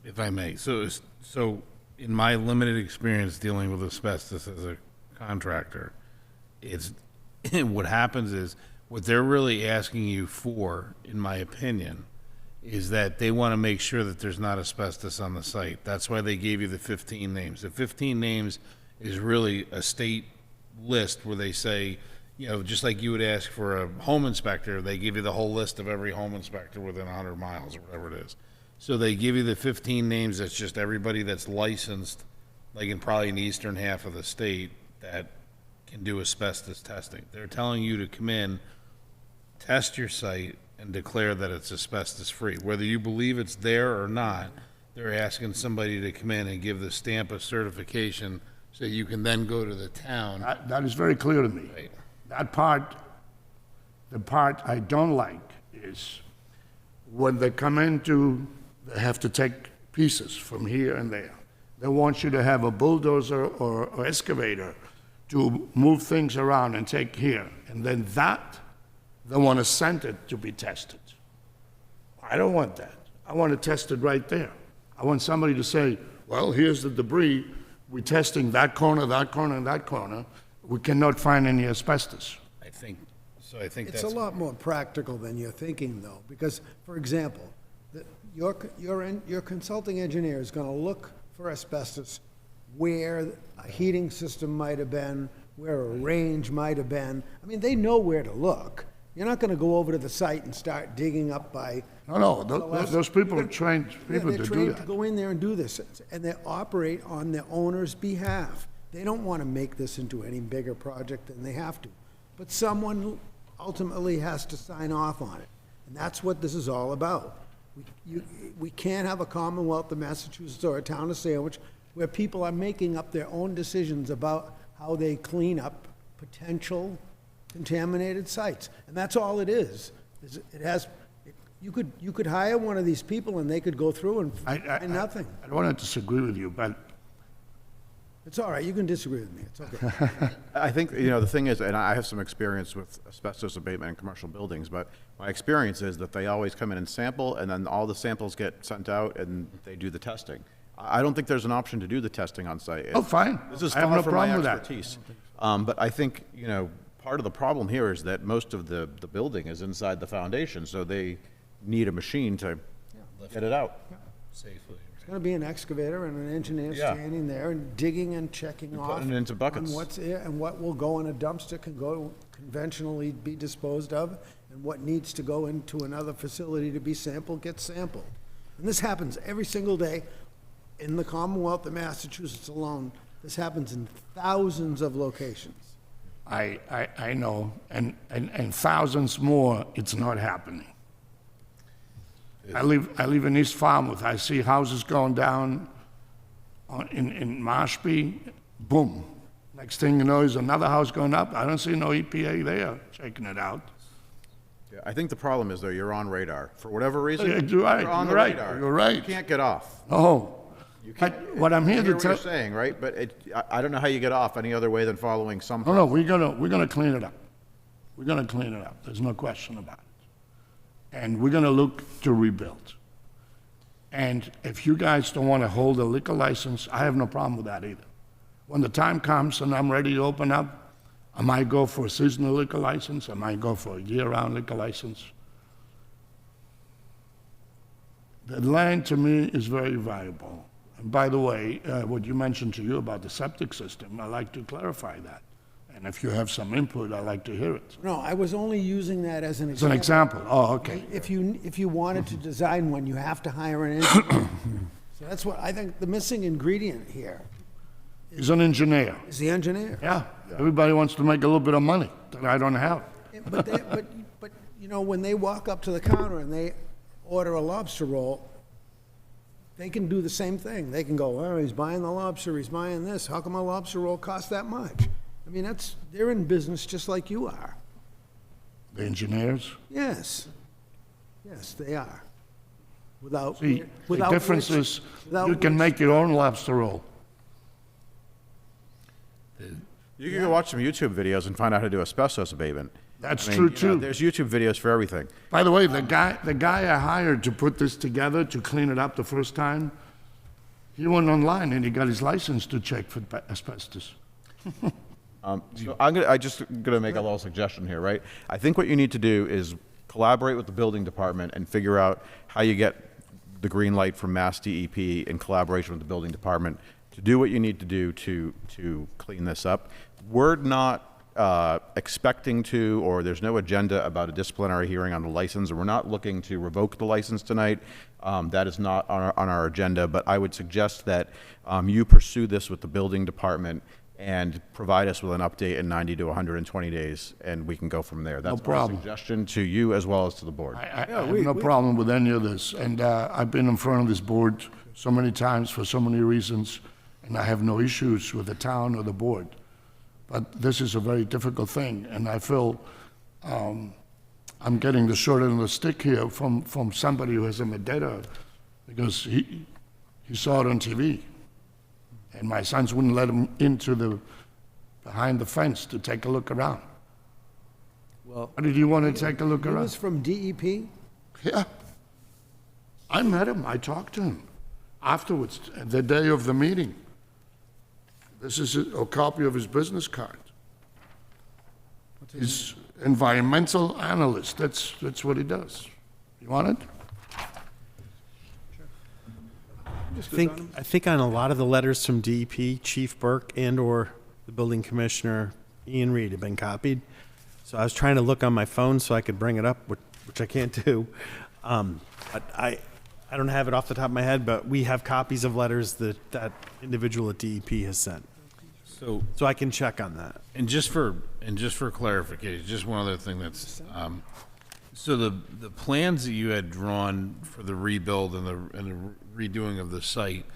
If I may, so in my limited experience dealing with asbestos as a contractor, it's, what happens is, what they're really asking you for, in my opinion, is that they want to make sure that there's not asbestos on the site. That's why they gave you the 15 names. The 15 names is really a state list where they say, you know, just like you would ask for a home inspector, they give you the whole list of every home inspector within 100 miles or whatever it is. So they give you the 15 names, that's just everybody that's licensed, like in probably in the eastern half of the state, that can do asbestos testing. They're telling you to come in, test your site, and declare that it's asbestos-free. Whether you believe it's there or not, they're asking somebody to come in and give the stamp of certification so you can then go to the town. That is very clear to me. Right. That part, the part I don't like is when they come into, they have to take pieces from here and there. They want you to have a bulldozer or excavator to move things around and take here. And then that, they want to send it to be tested. I don't want that. I want to test it right there. I want somebody to say, well, here's the debris. We're testing that corner, that corner, and that corner. We cannot find any asbestos. I think it's that's. a lot more practical than you're thinking, though, because, for example, your consulting engineer is gonna look for asbestos where a heating system might have been, where a range might have been. I mean, they know where to look. You're not gonna go over to the site and start digging up by. No, those people are trained people to They're do trained to that. go in there and do this, and they operate on the owner's behalf. They don't want to make this into any bigger project than they have to. But someone ultimately has to sign off on it, and that's what this is all about. We can't have a Commonwealth of Massachusetts or a town of Sandwich where people are making up their own decisions about how they clean up potential contaminated sites. And that's all it is. You could hire one of these people and they could go through and find nothing. I don't want to disagree with you, but It's all right, you can disagree with me, it's okay. I think, you know, the thing is, and I have some experience with asbestos abatement in commercial buildings, but my experience is that they always come in and sample, and then all the samples get sent out, and they do the testing. I don't think there's an option to do the testing on site. oh, fine. This is I have far no from my problem with that. expertise. But I think, you know, part of the problem here is that most of the building is inside the foundation, so they need a machine to get it out. Safely. It's gonna be an excavator and an engineer Yeah. standing there and digging and checking And off. putting it into buckets. On what's there, and what will go in a dumpster can go conventionally be disposed of, and what needs to go into another facility to be sampled, gets sampled. And this happens every single day in the Commonwealth of Massachusetts alone. This happens in thousands of locations. I know, and thousands more, it's not happening. I live in East Falmouth. I see houses going down in Mashpee, boom. Next thing you know, there's another house going up. I don't see no EPA there checking it out. Yeah, I think the problem is, though, you're on radar. For whatever reason, You're right, you're on the you're right, radar. you're right. You can't get off. Oh, You but can't, what I'm I here hear to what you're tell, saying, right? But I don't know how you get off any other way than following some. no, we're gonna clean it up. We're gonna clean it up. There's no question about it. And we're gonna look to rebuild. And if you guys don't wanna hold a liquor license, I have no problem with that either. When the time comes and I'm ready to open up, I might go for a seasonal liquor license, I might go for a year-round liquor license. The land to me is very valuable. And by the way, what you mentioned to you about the septic system, I'd like to clarify that. And if you have some input, I'd like to hear it. No, I was only using that as an As an example. example, oh, okay. If you wanted to design one, you have to hire an engineer. So that's what, I think the missing ingredient here He's an engineer. is the engineer. Yeah, everybody wants to make a little bit of money that I don't have. But you know, when they walk up to the counter and they order a lobster roll, they can do the same thing. They can go, oh, he's buying the lobster, he's buying this, how come a lobster roll costs that much? I mean, they're in business just like you are. The engineers? Yes. Yes, they are. Without, See, the without difference which- is without you can which- make your own lobster roll. You can go watch some YouTube videos and find out how to do asbestos abatement. That's I mean, true, you know, too. There's YouTube videos for everything. By the way, the guy I hired to put this together, to clean it up the first time, he went online and he got his license to check for asbestos. So I just gonna make a little suggestion here, right? I think what you need to do is collaborate with the building department and figure out how you get the green light from Mass DEP in collaboration with the building department to do what you need to do to clean this up. We're not expecting to, or there's no agenda about a disciplinary hearing on the license, or we're not looking to revoke the license tonight. That is not on our agenda, but I would suggest that you pursue this with the building department and provide us with an update in 90 to 120 days, and we can go from there. That's my problem. suggestion to you as well as to the board. I have no problem with any of this, and I've been in front of this board so many times for so many reasons, and I have no issues with the town or the board. But this is a very difficult thing, and I feel I'm getting the short end of the stick here from somebody who has a vendetta, because he saw it on TV, and my sons wouldn't let him into behind the fence to take a look around. Well, Why did you want to take a look he around? was from DEP? Yeah. I met him, I talked to him afterwards, the day of the meeting. This is a copy of his business card. He's environmental analyst, that's what he does. You want it? I think on a lot of the letters from DEP, Chief Burke and/or the building commissioner, Ian Reed, have been copied. So I was trying to look on my phone so I could bring it up, which I can't do. But I don't have it off the top of my head, but we have copies of letters that individual at DEP has sent. So, So I can check on that. and just for clarification, just one other thing that's, so the plans that you had drawn for the rebuild and the redoing of the site,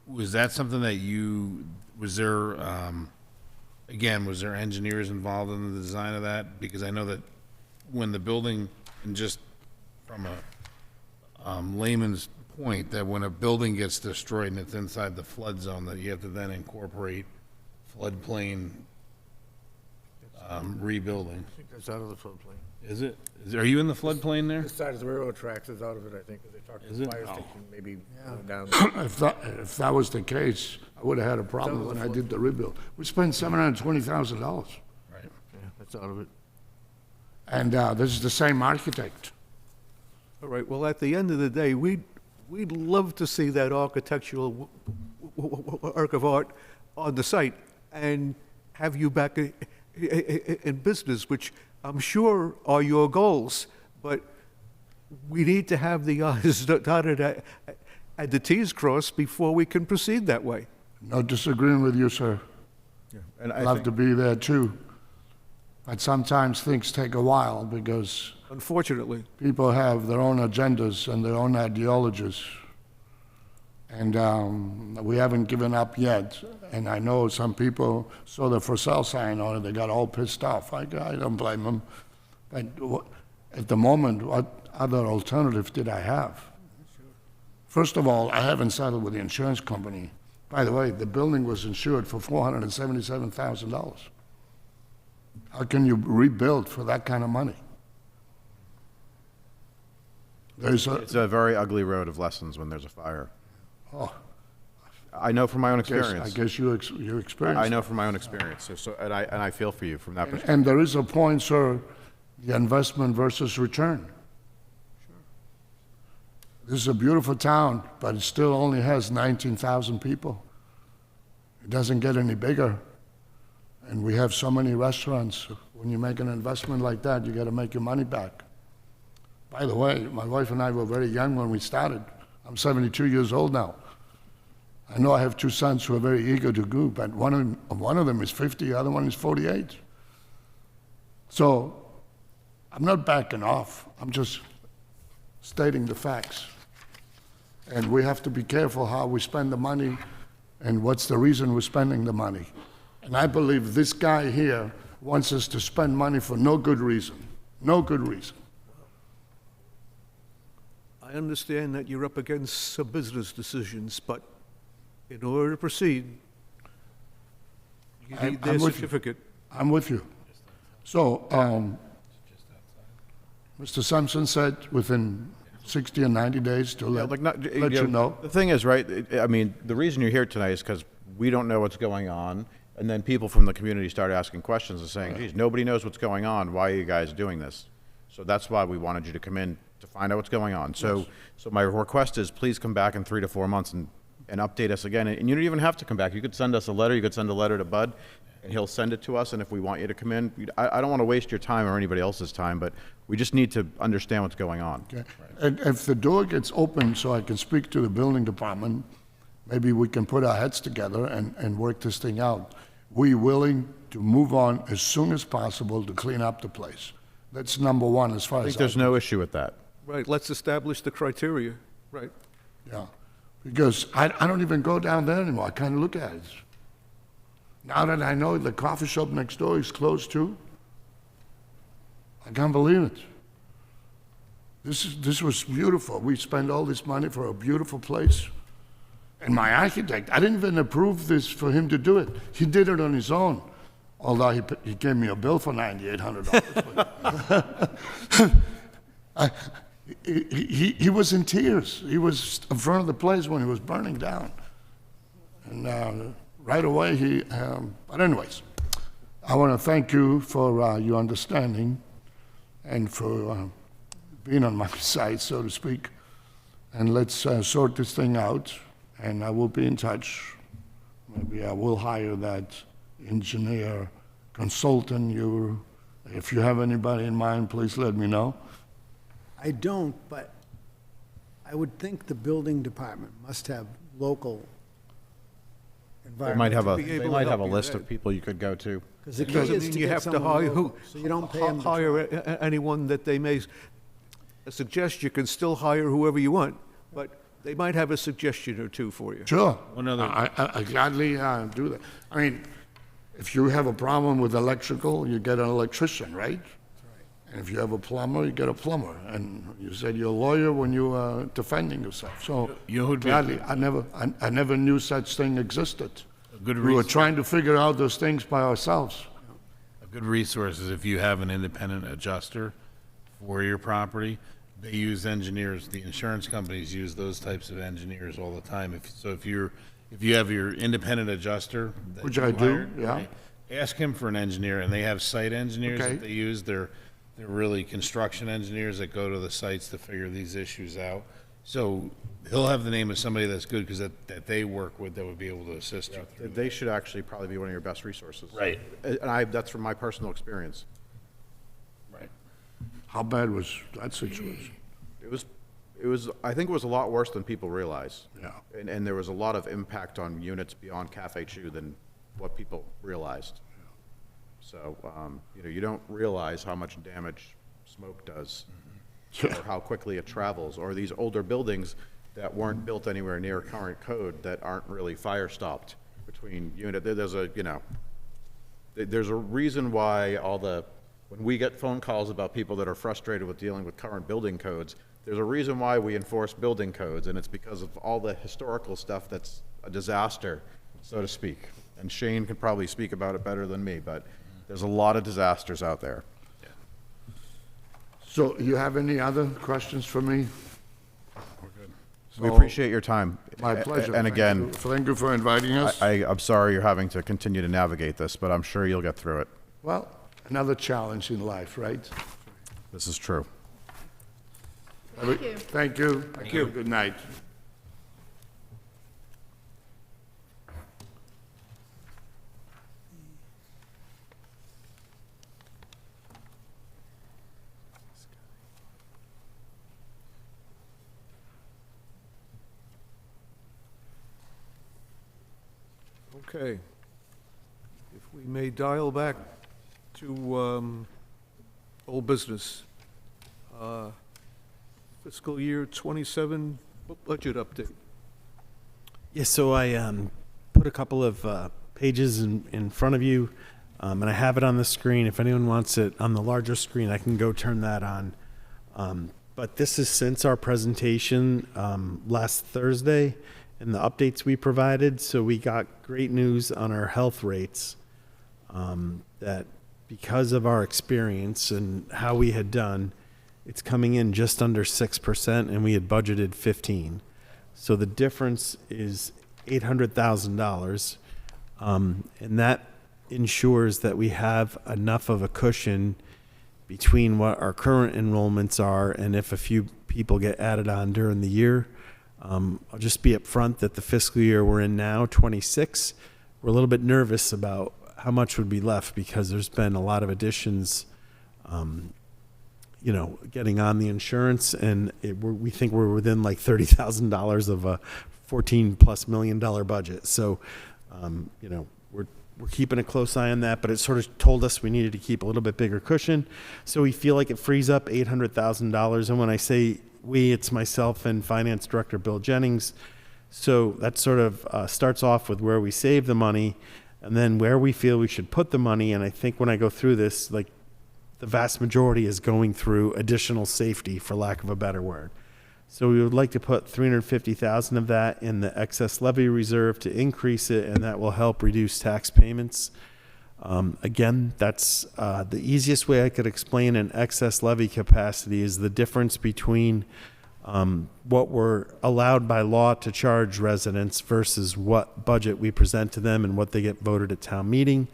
was that something that was there, again, was there engineers involved in the design of that? Because I know that when the building, and just from a layman's point, that when a building gets destroyed and it's inside the flood zone, that you have to then incorporate floodplain rebuilding. I think that's out of the floodplain. Is it? Are you in the floodplain there? This side of the railroad tracks is out of it, I think, because they talked Is to the it? fire station, maybe going down. If that was the case, I would have had a problem when I did the rebuild. We spent $720,000, Right. Yeah, that's out of it. and this is the same architect. All right, well, at the end of the day, we'd love to see that architectural work of art on the site and have you back in business, which I'm sure are your goals, but we need to have the i's dotted and the t's crossed before we can proceed that way. Not disagreeing with you, sir. And I Love think- to be there too. But sometimes things take a while because Unfortunately, people have their own agendas and their own ideologies. And we haven't given up yet. And I know some people saw the for sale sign on it, they got all pissed off. I don't blame them. But at the moment, what other alternative did I have? First of all, I haven't settled with the insurance company. By the way, the building was insured for $477,000. How can you rebuild for that kind of money? There's a, It's a very ugly road of lessons when there's a fire. oh, I know from my own I experience. guess you experienced. I know from my own experience, and I feel for you from that perspective. And there is a point, sir, the investment versus return. This is a beautiful town, but it still only has 19,000 people. It doesn't get any bigger. And we have so many restaurants. When you make an investment like that, you got to make your money back. By the way, my wife and I were very young when we started. I'm 72 years old now. I know I have two sons who are very eager to go, but one of them is 50, the other one is 48. So I'm not backing off. I'm just stating the facts. And we have to be careful how we spend the money and what's the reason we're spending the money. And I believe this guy here wants us to spend money for no good reason. No good reason. I understand that you're up against some business decisions, but in order to proceed, you need their I'm with you. certificate. I'm with you. So, Mr. Sampson said within 60 or 90 days to let you know. The thing is, right, I mean, the reason you're here tonight is because we don't know what's going on, and then people from the community start asking questions and saying, geez, nobody knows what's going on, why are you guys doing this? So that's why we wanted you to come in to find out what's going on. So my request is, please come back in 3 to 4 months and update us again. And you don't even have to come back. You could send us a letter, you could send a letter to Bud, and he'll send it to us, and if we want you to come in, I don't want to waste your time or anybody else's time, but we just need to understand what's going on. Okay. And if the door gets open so I can speak to the building department, maybe we can put our heads together and work this thing out. We willing to move on as soon as possible to clean up the place. That's number one as far I as think there's no issue with that. Right, let's establish the criteria, right? Yeah, because I don't even go down there anymore. I kind of look at it. Now that I know the coffee shop next door is closed too, I can't believe it. This was beautiful. We spent all this money for a beautiful place. And my architect, I didn't even approve this for him to do it. He did it on his own. Although he gave me a bill for $9,800. He was in tears. He was in front of the place when it was burning down. And right away but anyways, I want to thank you for your understanding and for being on my side, so to speak. And let's sort this thing out, and I will be in touch. Maybe I will hire that engineer consultant. If you have anybody in mind, please let me know. I don't, but I would think the building department must have local They might have environment. a, they might have a list of people you could go to. Because the It key doesn't is mean to you get have to someone hire local, so you don't pay them to hire anyone that they may suggest. You can still hire whoever you want, but they might have a suggestion or two for you. Sure. One other- I gladly do that. I mean, if you have a problem with electrical, you get an electrician, right? And if you have a plumber, you get a plumber. And you said you're a lawyer when you are defending yourself. So You know who'd be- gladly, I never knew such thing existed. good We were reason. trying to figure out those things by ourselves. A good resource is if you have an independent adjuster for your property, they use engineers, the insurance companies use those types of engineers all the time. If you have your independent adjuster. that Which you I do, hire, yeah. right, ask him for an engineer, and they have site engineers Okay. that they use. They're really construction engineers that go to the sites to figure these issues out. So he'll have the name of somebody that's good, because that they work with, that would be able to assist you through. They should actually probably be one of your best resources. Right. And that's from my personal experience. Right. How bad was that situation? It was, I think it was a lot worse than people realize. Yeah. And there was a lot of impact on units beyond Cafe Chew than what people realized. So, you don't realize how much damage smoke does, or how quickly it travels, or these older buildings that weren't built anywhere near current code that aren't really fire stopped between unit. There's a reason why when we get phone calls about people that are frustrated with dealing with current building codes, there's a reason why we enforce building codes, and it's because of all the historical stuff that's a disaster, so to speak. And Shane could probably speak about it better than me, but there's a lot of disasters out there. So you have any other questions for me? We appreciate your time. My pleasure. And Thank again, you. Thank you for inviting us. I'm sorry you're having to continue to navigate this, but I'm sure you'll get through it. Well, another challenge in life, right? This is true. Thank you. Thank you. Thank you. Good night. Okay. If we may dial back to Old business. Fiscal year '27 budget update. Yeah, so I put a couple of pages in front of you, and I have it on the screen. If anyone wants it on the larger screen, I can go turn that on. But this is since our presentation last Thursday and the updates we provided. So we got great news on our health rates, that because of our experience and how we had done, it's coming in just under 6%, and we had budgeted 15. So the difference is $800,000, and that ensures that we have enough of a cushion between what our current enrollments are and if a few people get added on during the year. I'll just be upfront that the fiscal year we're in now, 26, we're a little bit nervous about how much would be left because there's been a lot of additions, getting on the insurance, and we think we're within like $30,000 of a $14+ million budget. So, we're keeping a close eye on that, but it sort of told us we needed to keep a little bit bigger cushion. So we feel like it frees up $800,000. And when I say we, it's myself and Finance Director Bill Jennings. So that sort of starts off with where we save the money and then where we feel we should put the money. And I think when I go through this, like the vast majority is going through additional safety, for lack of a better word. So we would like to put $350,000 of that in the excess levy reserve to increase it, and that will help reduce tax payments. Again, that's the easiest way I could explain an excess levy capacity is the difference between what we're allowed by law to charge residents versus what budget we present to them and what they get voted at town meeting.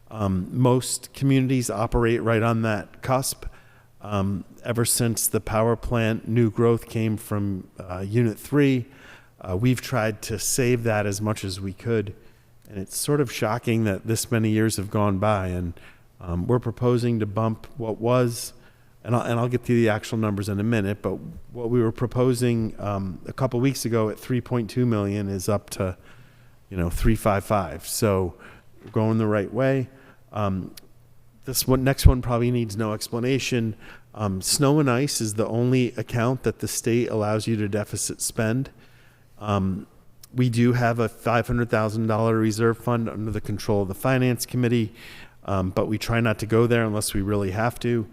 Most communities operate right on that cusp. Ever since the power plant new growth came from Unit 3, we've tried to save that as much as we could. And it's sort of shocking that this many years have gone by. And we're proposing to bump what was, and I'll get to the actual numbers in a minute, but what we were proposing a couple weeks ago at 3.2 million is up to, 355. So we're going the right way. Next one probably needs no explanation. Snow and ice is the only account that the state allows you to deficit spend. We do have a $500,000 reserve fund under the control of the Finance Committee, but we try not to go there unless we really have to.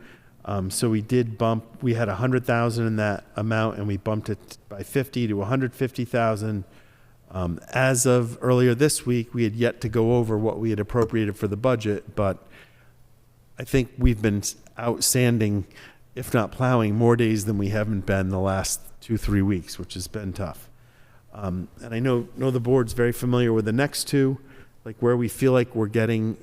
So we did we had $100,000 in that amount, and we bumped it by 50 to $150,000. As of earlier this week, we had yet to go over what we had appropriated for the budget, but I think we've been outstanding, if not plowing, more days than we haven't been the last 2-3 weeks, which has been tough. And I know the board's very familiar with the next two, like where we feel like we're getting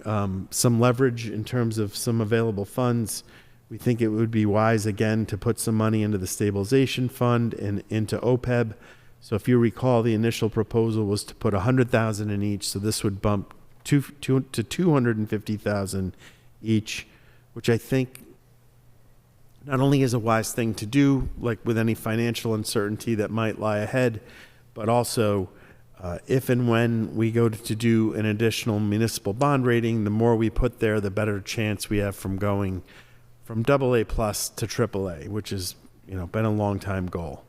some leverage in terms of some available funds. We think it would be wise, again, to put some money into the stabilization fund and into OPEB. So if you recall, the initial proposal was to put $100,000 in each, so this would bump to $250,000 each, which I think not only is a wise thing to do, like with any financial uncertainty that might lie ahead, but also if and when we go to do an additional municipal bond rating, the more we put there, the better chance we have from going from AA+ to AAA, which has been a long time goal.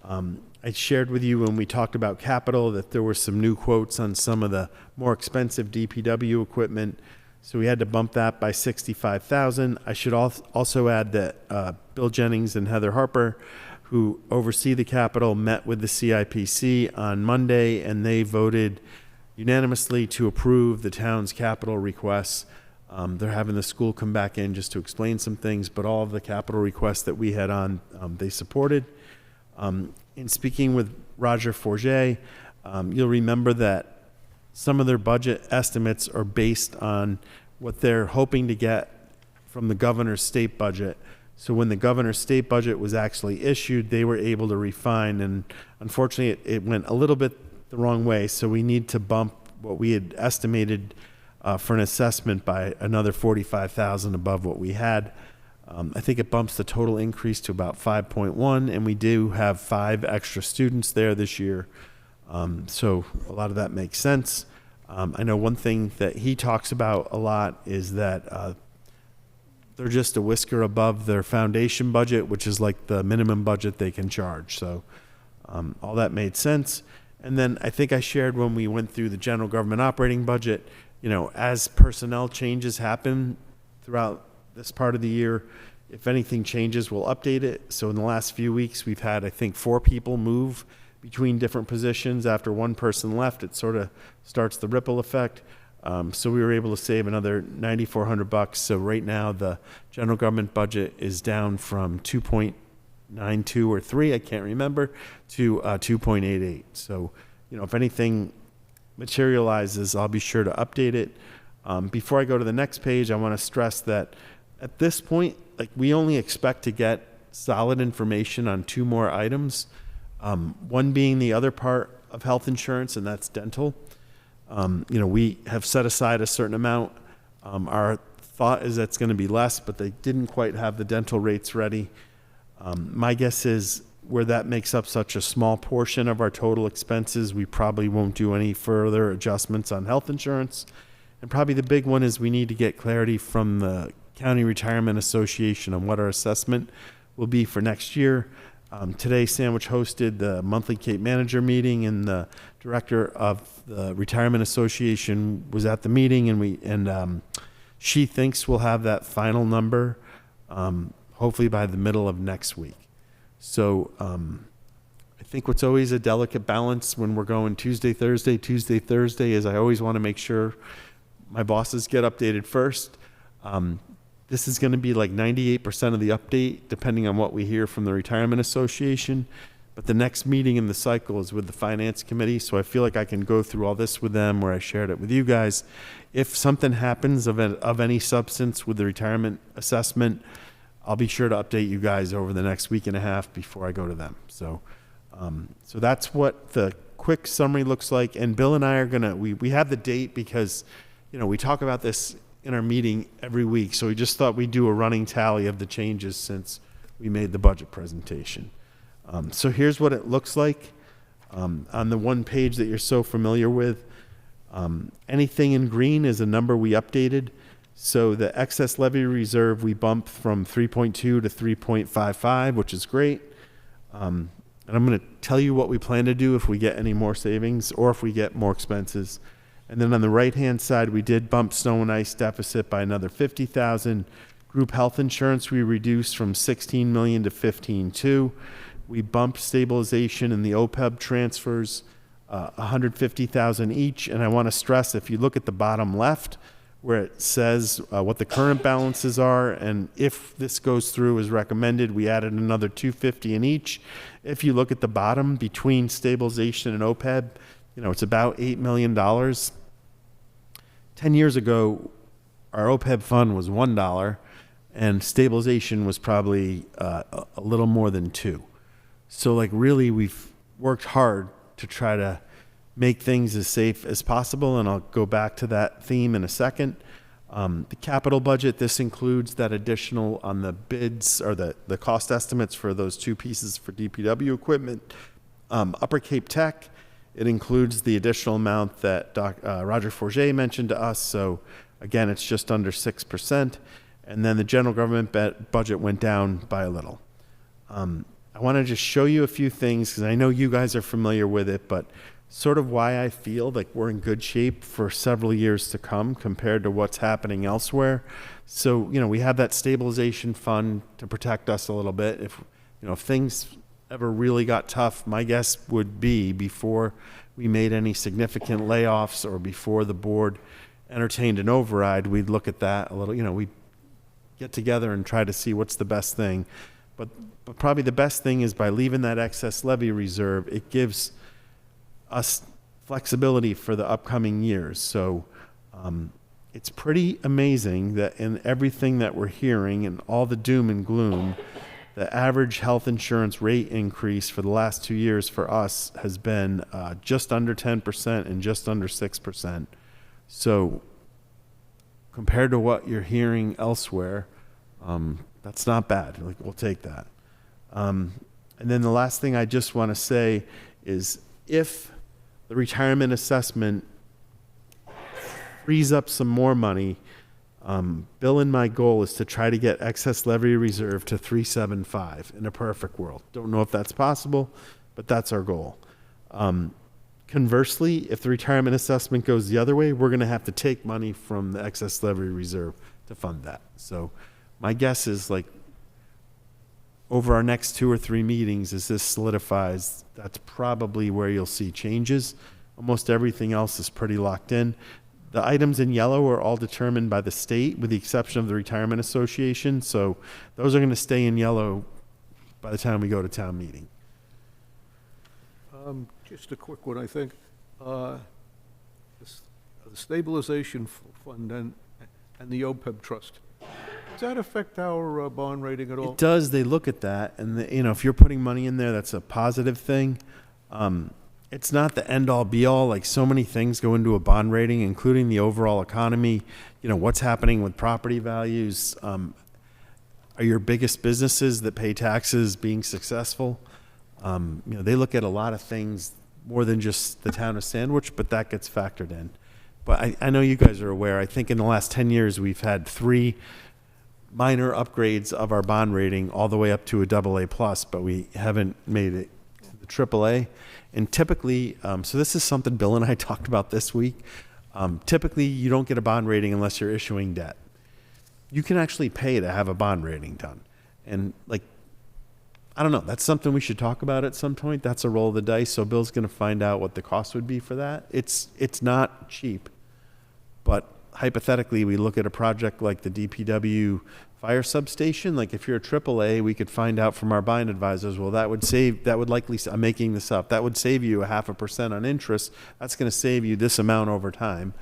I shared with you when we talked about capital that there were some new quotes on some of the more expensive DPW equipment. So we had to bump that by $65,000. I should also add that Bill Jennings and Heather Harper, who oversee the capital, met with the CIPC on Monday, and they voted unanimously to approve the town's capital requests. They're having the school come back in just to explain some things, but all of the capital requests that we had on, they supported. In speaking with Roger Forget, you'll remember that some of their budget estimates are based on what they're hoping to get from the governor's state budget. So when the governor's state budget was actually issued, they were able to refine, and unfortunately it went a little bit the wrong way. So we need to bump what we had estimated for an assessment by another $45,000 above what we had. I think it bumps the total increase to about 5.1, and we do have 5 extra students there this year. So a lot of that makes sense. I know one thing that he talks about a lot is that they're just a whisker above their foundation budget, which is like the minimum budget they can charge. So all that made sense. And then I think I shared when we went through the general government operating budget, you know, as personnel changes happen throughout this part of the year, if anything changes, we'll update it. So in the last few weeks, we've had, I think, 4 people move between different positions. After one person left, it sort of starts the ripple effect. So we were able to save another $9,400. So right now, the general government budget is down from 2.92 or 3, I can't remember, to 2.88. So, you know, if anything materializes, I'll be sure to update it. Before I go to the next page, I want to stress that at this point, like, we only expect to get solid information on 2 more items. One being the other part of health insurance, and that's dental. You know, we have set aside a certain amount. Our thought is that's going to be less, but they didn't quite have the dental rates ready. My guess is where that makes up such a small portion of our total expenses, we probably won't do any further adjustments on health insurance. And probably the big one is we need to get clarity from the County Retirement Association on what our assessment will be for next year. Today, Sandwich hosted the monthly Cape Manager meeting, and the director of the Retirement Association was at the meeting, and she thinks we'll have that final number hopefully by the middle of next week. So I think what's always a delicate balance when we're going Tuesday, Thursday is I always want to make sure my bosses get updated first. This is going to be like 98% of the update, depending on what we hear from the Retirement Association. But the next meeting in the cycle is with the Finance Committee, so I feel like I can go through all this with them where I shared it with you guys. If something happens of any substance with the retirement assessment, I'll be sure to update you guys over the next week and a half before I go to them. So so that's what the quick summary looks like. And Bill and I are going to, we have the date because, you know, we talk about this in our meeting every week. So we just thought we'd do a running tally of the changes since we made the budget presentation. So here's what it looks like on the one page that you're so familiar with. Anything in green is a number we updated. So the excess levy reserve, we bumped from 3.2 to 3.55, which is great. And I'm going to tell you what we plan to do if we get any more savings or if we get more expenses. And then on the right-hand side, we did bump snow and ice deficit by another $50,000. Group health insurance, we reduced from $16 million to $15.2 million. We bumped stabilization in the OPEB transfers, $150,000 each. And I want to stress, if you look at the bottom left, where it says what the current balances are, and if this goes through as recommended, we added another $250 in each. If you look at the bottom between stabilization and OPEB, you know, it's about $8 million. 10 years ago, our OPEB fund was $1, and stabilization was probably a little more than $2. So, like, really, we've worked hard to try to make things as safe as possible, and I'll go back to that theme in a second. The capital budget, this includes that additional on the bids or the cost estimates for those 2 pieces for DPW equipment. Upper Cape Tech, it includes the additional amount that Roger Forget mentioned to us. So again, it's just under 6%. And then the general government budget went down by a little. I want to just show you a few things because I know you guys are familiar with it, but sort of why I feel like we're in good shape for several years to come compared to what's happening elsewhere. So, you know, we have that stabilization fund to protect us a little bit. If, you know, if things ever really got tough, my guess would be before we made any significant layoffs or before the board entertained an override, we'd look at that a little, you know, we'd get together and try to see what's the best thing. But probably the best thing is by leaving that excess levy reserve, it gives us flexibility for the upcoming years. So it's pretty amazing that in everything that we're hearing and all the doom and gloom, the average health insurance rate increase for the last 2 years for us has been just under 10% and just under 6%. So compared to what you're hearing elsewhere, that's not bad. Like, we'll take that. And then the last thing I just want to say is if the retirement assessment frees up some more money, Bill and my goal is to try to get excess levy reserve to 375 in a perfect world. Don't know if that's possible, but that's our goal. Conversely, if the retirement assessment goes the other way, we're going to have to take money from the excess levy reserve to fund that. So my guess is, like, over our next 2 or 3 meetings, as this solidifies, that's probably where you'll see changes. Almost everything else is pretty locked in. The items in yellow are all determined by the state, with the exception of the Retirement Association. So those are going to stay in yellow by the time we go to town meeting. Just a quick one, I think. The stabilization fund and the OPEB trust, does that affect our bond rating at all? It does. They look at that, and if you're putting money in there, that's a positive thing. It's not the end-all, be-all. Like, so many things go into a bond rating, including the overall economy. What's happening with property values. Are your biggest businesses that pay taxes being successful? They look at a lot of things more than just the town of Sandwich, but that gets factored in. But I know you guys are aware, I think in the last 10 years, we've had 3 minor upgrades of our bond rating all the way up to a AA+, but we haven't made it to the AAA. And typically, so this is something Bill and I talked about this week. Typically, you don't get a bond rating unless you're issuing debt. You can actually pay to have a bond rating done. And, like, I don't know, that's something we should talk about at some point. That's a roll of the dice. So Bill's going to find out what the cost would be for that. It's not cheap, but hypothetically, we look at a project like the DPW fire substation. Like, if you're a AAA, we could find out from our bond advisors, well, that would likely, I'm making this up, that would save you 0.5% on interest. That's going to save you this amount over time.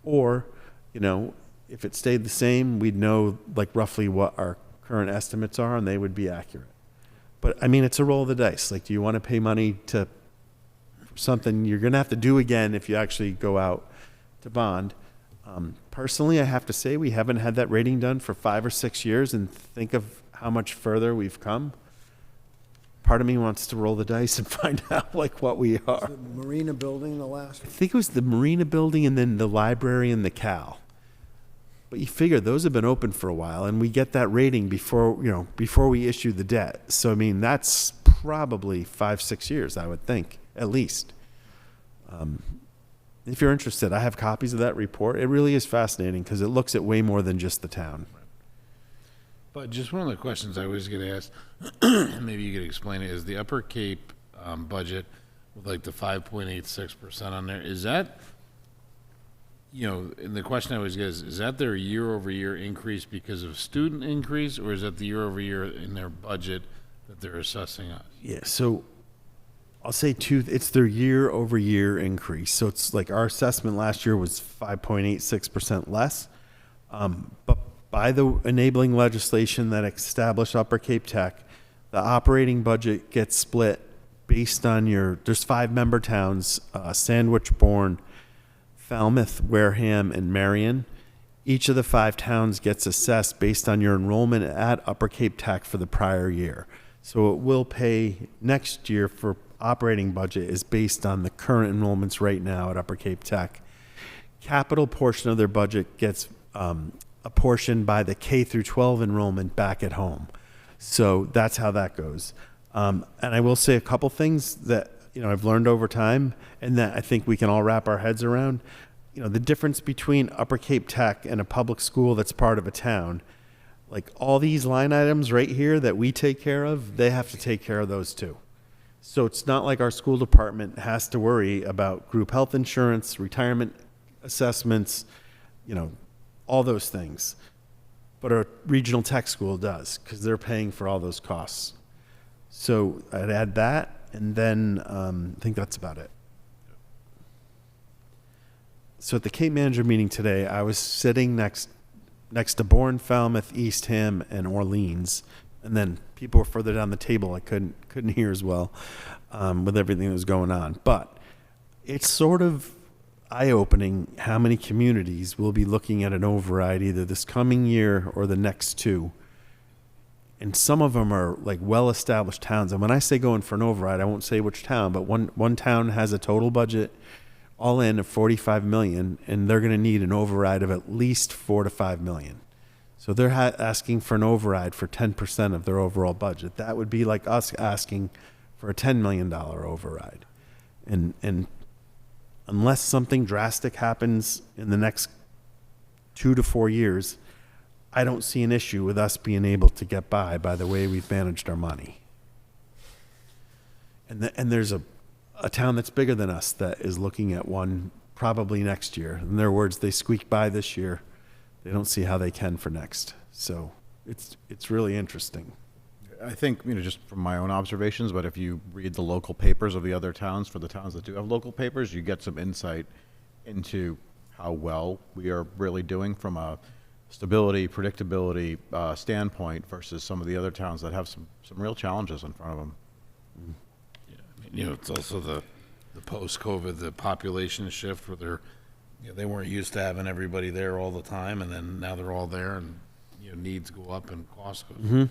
Or, if it stayed the same, we'd know, like, roughly what our current estimates are, and they would be accurate. But I mean, it's a roll of the dice. Like, do you want to pay money to something you're going to have to do again if you actually go out to bond? Personally, I have to say we haven't had that rating done for 5 or 6 years, and think of how much further we've come. Part of me wants to roll the dice and find out, like, what we are. The Marina building, the last I think it was the Marina building and then the library and the Cal. But you figure those have been open for a while, and we get that rating before we issue the debt. So, I mean, that's probably 5-6 years, I would think, at least. If you're interested, I have copies of that report. It really is fascinating because it looks at way more than just the town. But just one of the questions I always get asked, maybe you could explain it, is the Upper Cape budget with, like, the 5.86% on there, is that, and the question I always get is that their year-over-year increase because of student increase, or is that the year-over-year in their budget that they're assessing us? Yeah, so I'll say it's their year-over-year increase. So it's like our assessment last year was 5.86% less. But by the enabling legislation that established Upper Cape Tech, the operating budget gets split based on there's 5 member towns, Sandwich, Bourne, Falmouth, Wareham, and Marion. Each of the 5 towns gets assessed based on your enrollment at Upper Cape Tech for the prior year. So it will pay next year for operating budget is based on the current enrollments right now at Upper Cape Tech. Capital portion of their budget gets apportioned by the K through 12 enrollment back at home. So that's how that goes. And I will say a couple things that I've learned over time, and that I think we can all wrap our heads around. The difference between Upper Cape Tech and a public school that's part of a town, like, all these line items right here that we take care of, they have to take care of those too. So it's not like our school department has to worry about group health insurance, retirement assessments, all those things. But a regional tech school does, because they're paying for all those costs. So I'd add that, and then I think that's about it. So at the Cape Manager meeting today, I was sitting next to Bourne, Falmouth, Eastham, and Orleans. And then people were further down the table. I couldn't hear as well with everything that was going on. But it's sort of eye-opening how many communities will be looking at an override either this coming year or the next 2. And some of them are, like, well-established towns. And when I say going for an override, I won't say which town, but one town has a total budget all in of 45 million, and they're going to need an override of at least 4 to 5 million. So they're asking for an override for 10% of their overall budget. That would be like us asking for a $10 million override. And unless something drastic happens in the next 2 to 4 years, I don't see an issue with us being able to get by the way we've managed our money. And there's a town that's bigger than us that is looking at one probably next year. In their words, they squeaked by this year. They don't see how they can for next. So it's really interesting. I think, just from my own observations, but if you read the local papers of the other towns, for the towns that do have local papers, you get some insight into how well we are really doing from a stability, predictability standpoint versus some of the other towns that have some real challenges in front of them. It's also the post-COVID, the population shift where they weren't used to having everybody there all the time, and then now they're all there, and needs go up and costs go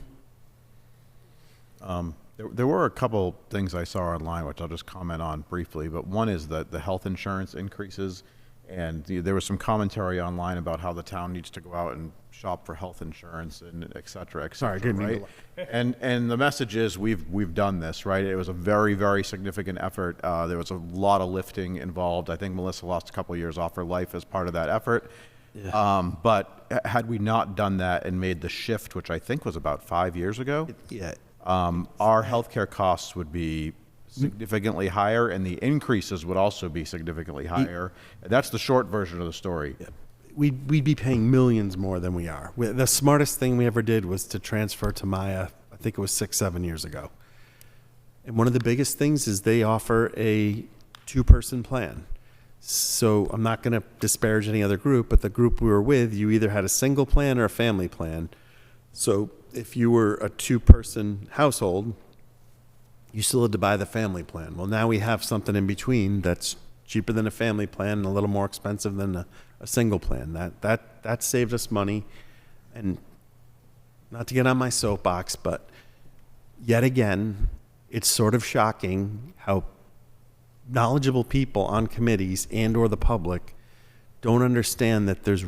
up. There were a couple things I saw online, which I'll just comment on briefly, but one is that the health insurance increases, and there was some commentary online about how the town needs to go out and shop for health insurance and et cetera, Sorry, I didn't mean right? And the message is we've done this, right? It was a very, very significant effort. There was a lot of lifting involved. I think Melissa lost a couple years off her life as part of that effort. Yeah. But had we not done that and made the shift, which I think was about 5 years ago, Yeah. our healthcare costs would be significantly higher, and the increases would also be significantly higher. That's the short version of the story. We'd be paying millions more than we are. The smartest thing we ever did was to transfer to Maya, I think it was 6-7 years ago. And one of the biggest things is they offer a 2-person plan. So I'm not going to disparage any other group, but the group we were with, you either had a single plan or a family plan. So if you were a 2-person household, you still had to buy the family plan. Well, now we have something in between that's cheaper than a family plan and a little more expensive than a single plan. That saved us money. And not to get on my soapbox, but yet again, it's sort of shocking how knowledgeable people on committees and or the public don't understand that there's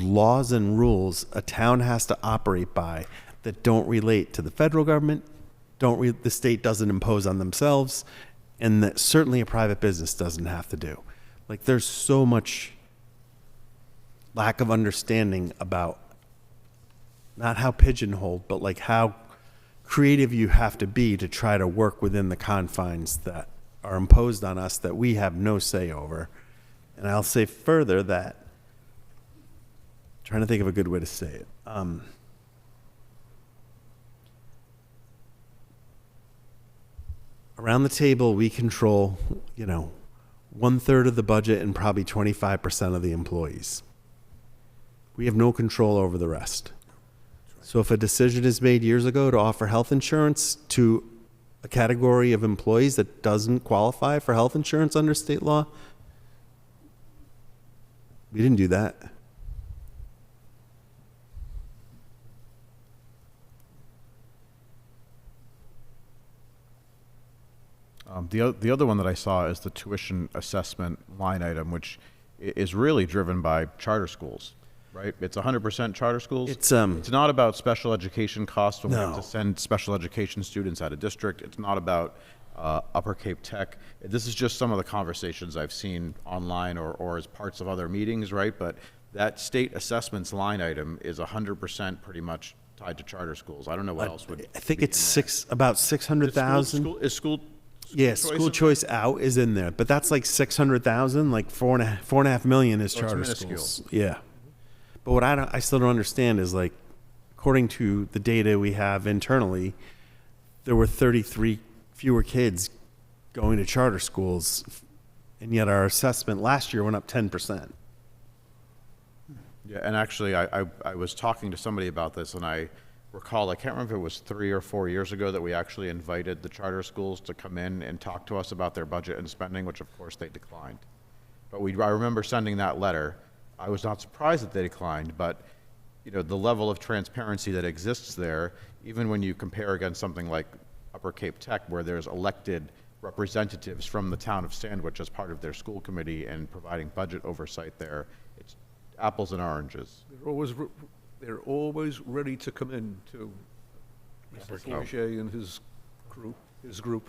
laws and rules a town has to operate by that don't relate to the federal government, the state doesn't impose on themselves, and that certainly a private business doesn't have to do. Like, there's so much lack of understanding about not how pigeonholed, but like how creative you have to be to try to work within the confines that are imposed on us that we have no say over. And I'll say further that, trying to think of a good way to say it. Around the table, we control, 1/3 of the budget and probably 25% of the employees. We have no control over the rest. So if a decision is made years ago to offer health insurance to a category of employees that doesn't qualify for health insurance under state law, we didn't do that. The other one that I saw is the tuition assessment line item, which is really driven by charter schools, right? It's 100% charter schools. It's not about special education costs when we have No. to send special education students out of district. It's not about Upper Cape Tech. This is just some of the conversations I've seen online or as parts of other meetings, right? But that state assessments line item is 100% pretty much tied to charter schools. I don't know what else would. I think be it's in there. about 600,000. Is school Yeah, choice school in choice out is in there, but that's like 600,000. Like 4.5 million is Oh, it's charter minuscule. schools. Yeah, but what I still don't understand is, like, according to the data we have internally, there were 33 fewer kids going to charter schools, and yet our assessment last year went up 10%. Yeah, and actually, I was talking to somebody about this, and I recall, I can't remember if it was 3 or 4 years ago, that we actually invited the charter schools to come in and talk to us about their budget and spending, which of course they declined. But I remember sending that letter. I was not surprised that they declined, but the level of transparency that exists there, even when you compare against something like Upper Cape Tech, where there's elected representatives from the town of Sandwich as part of their school committee and providing budget oversight there. It's apples and oranges. They're always ready to come in to Mr. Forget and his group.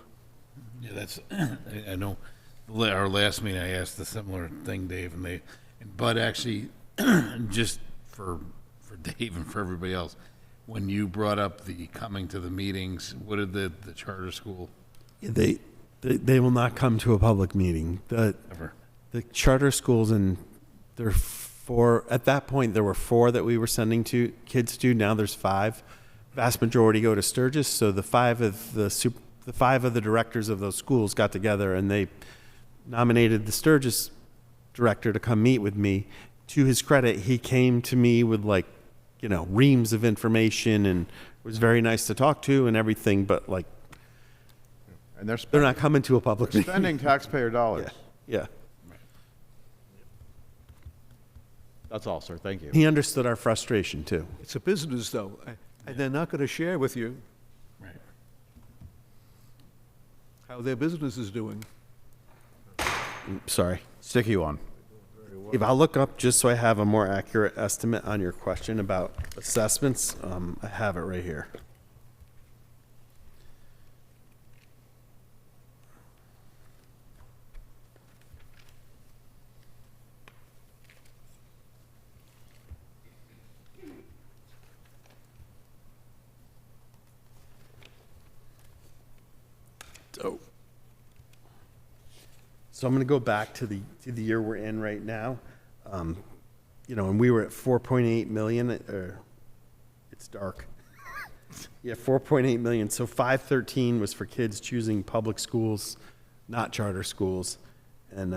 Yeah, that's, I know, our last meeting, I asked a similar thing, Dave, and Bud actually, just for Dave and for everybody else, when you brought up the coming to the meetings, what did the charter school They will not come to a public meeting. ever? The charter schools, and there are 4, at that point, there were 4 that we were sending kids to. Now there's 5. Vast majority go to Sturgis, so the 5 of the directors of those schools got together and they nominated the Sturgis director to come meet with me. To his credit, he came to me with reams of information and was very nice to talk to and everything, but And they're they're not coming to a public meeting. spending taxpayer dollars. Yeah. That's all, sir. Thank you. He understood our frustration too. It's a business, though, and they're not going to share with you Right. how their business is doing. Sorry. Sticky one. If I'll look up just so I have a more accurate estimate on your question about assessments, I have it right here. So I'm going to go back to the year we're in right now. And we were at 4.8 million. It's dark. Yeah, 4.8 million. So 513 was for kids choosing public schools, not charter schools, and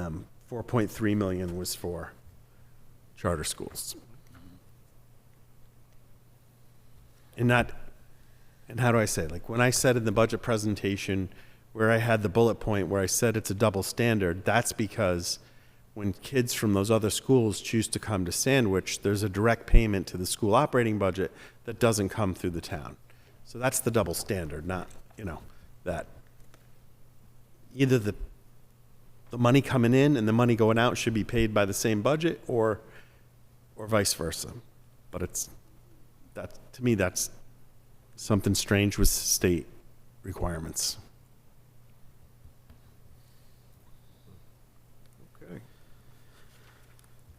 4.3 million was for charter schools. And how do I say it? When I said in the budget presentation where I had the bullet point where I said it's a double standard, that's because when kids from those other schools choose to come to Sandwich, there's a direct payment to the school operating budget that doesn't come through the town. So that's the double standard, not, that either the money coming in and the money going out should be paid by the same budget or vice versa. But to me, that's something strange with state requirements. Okay.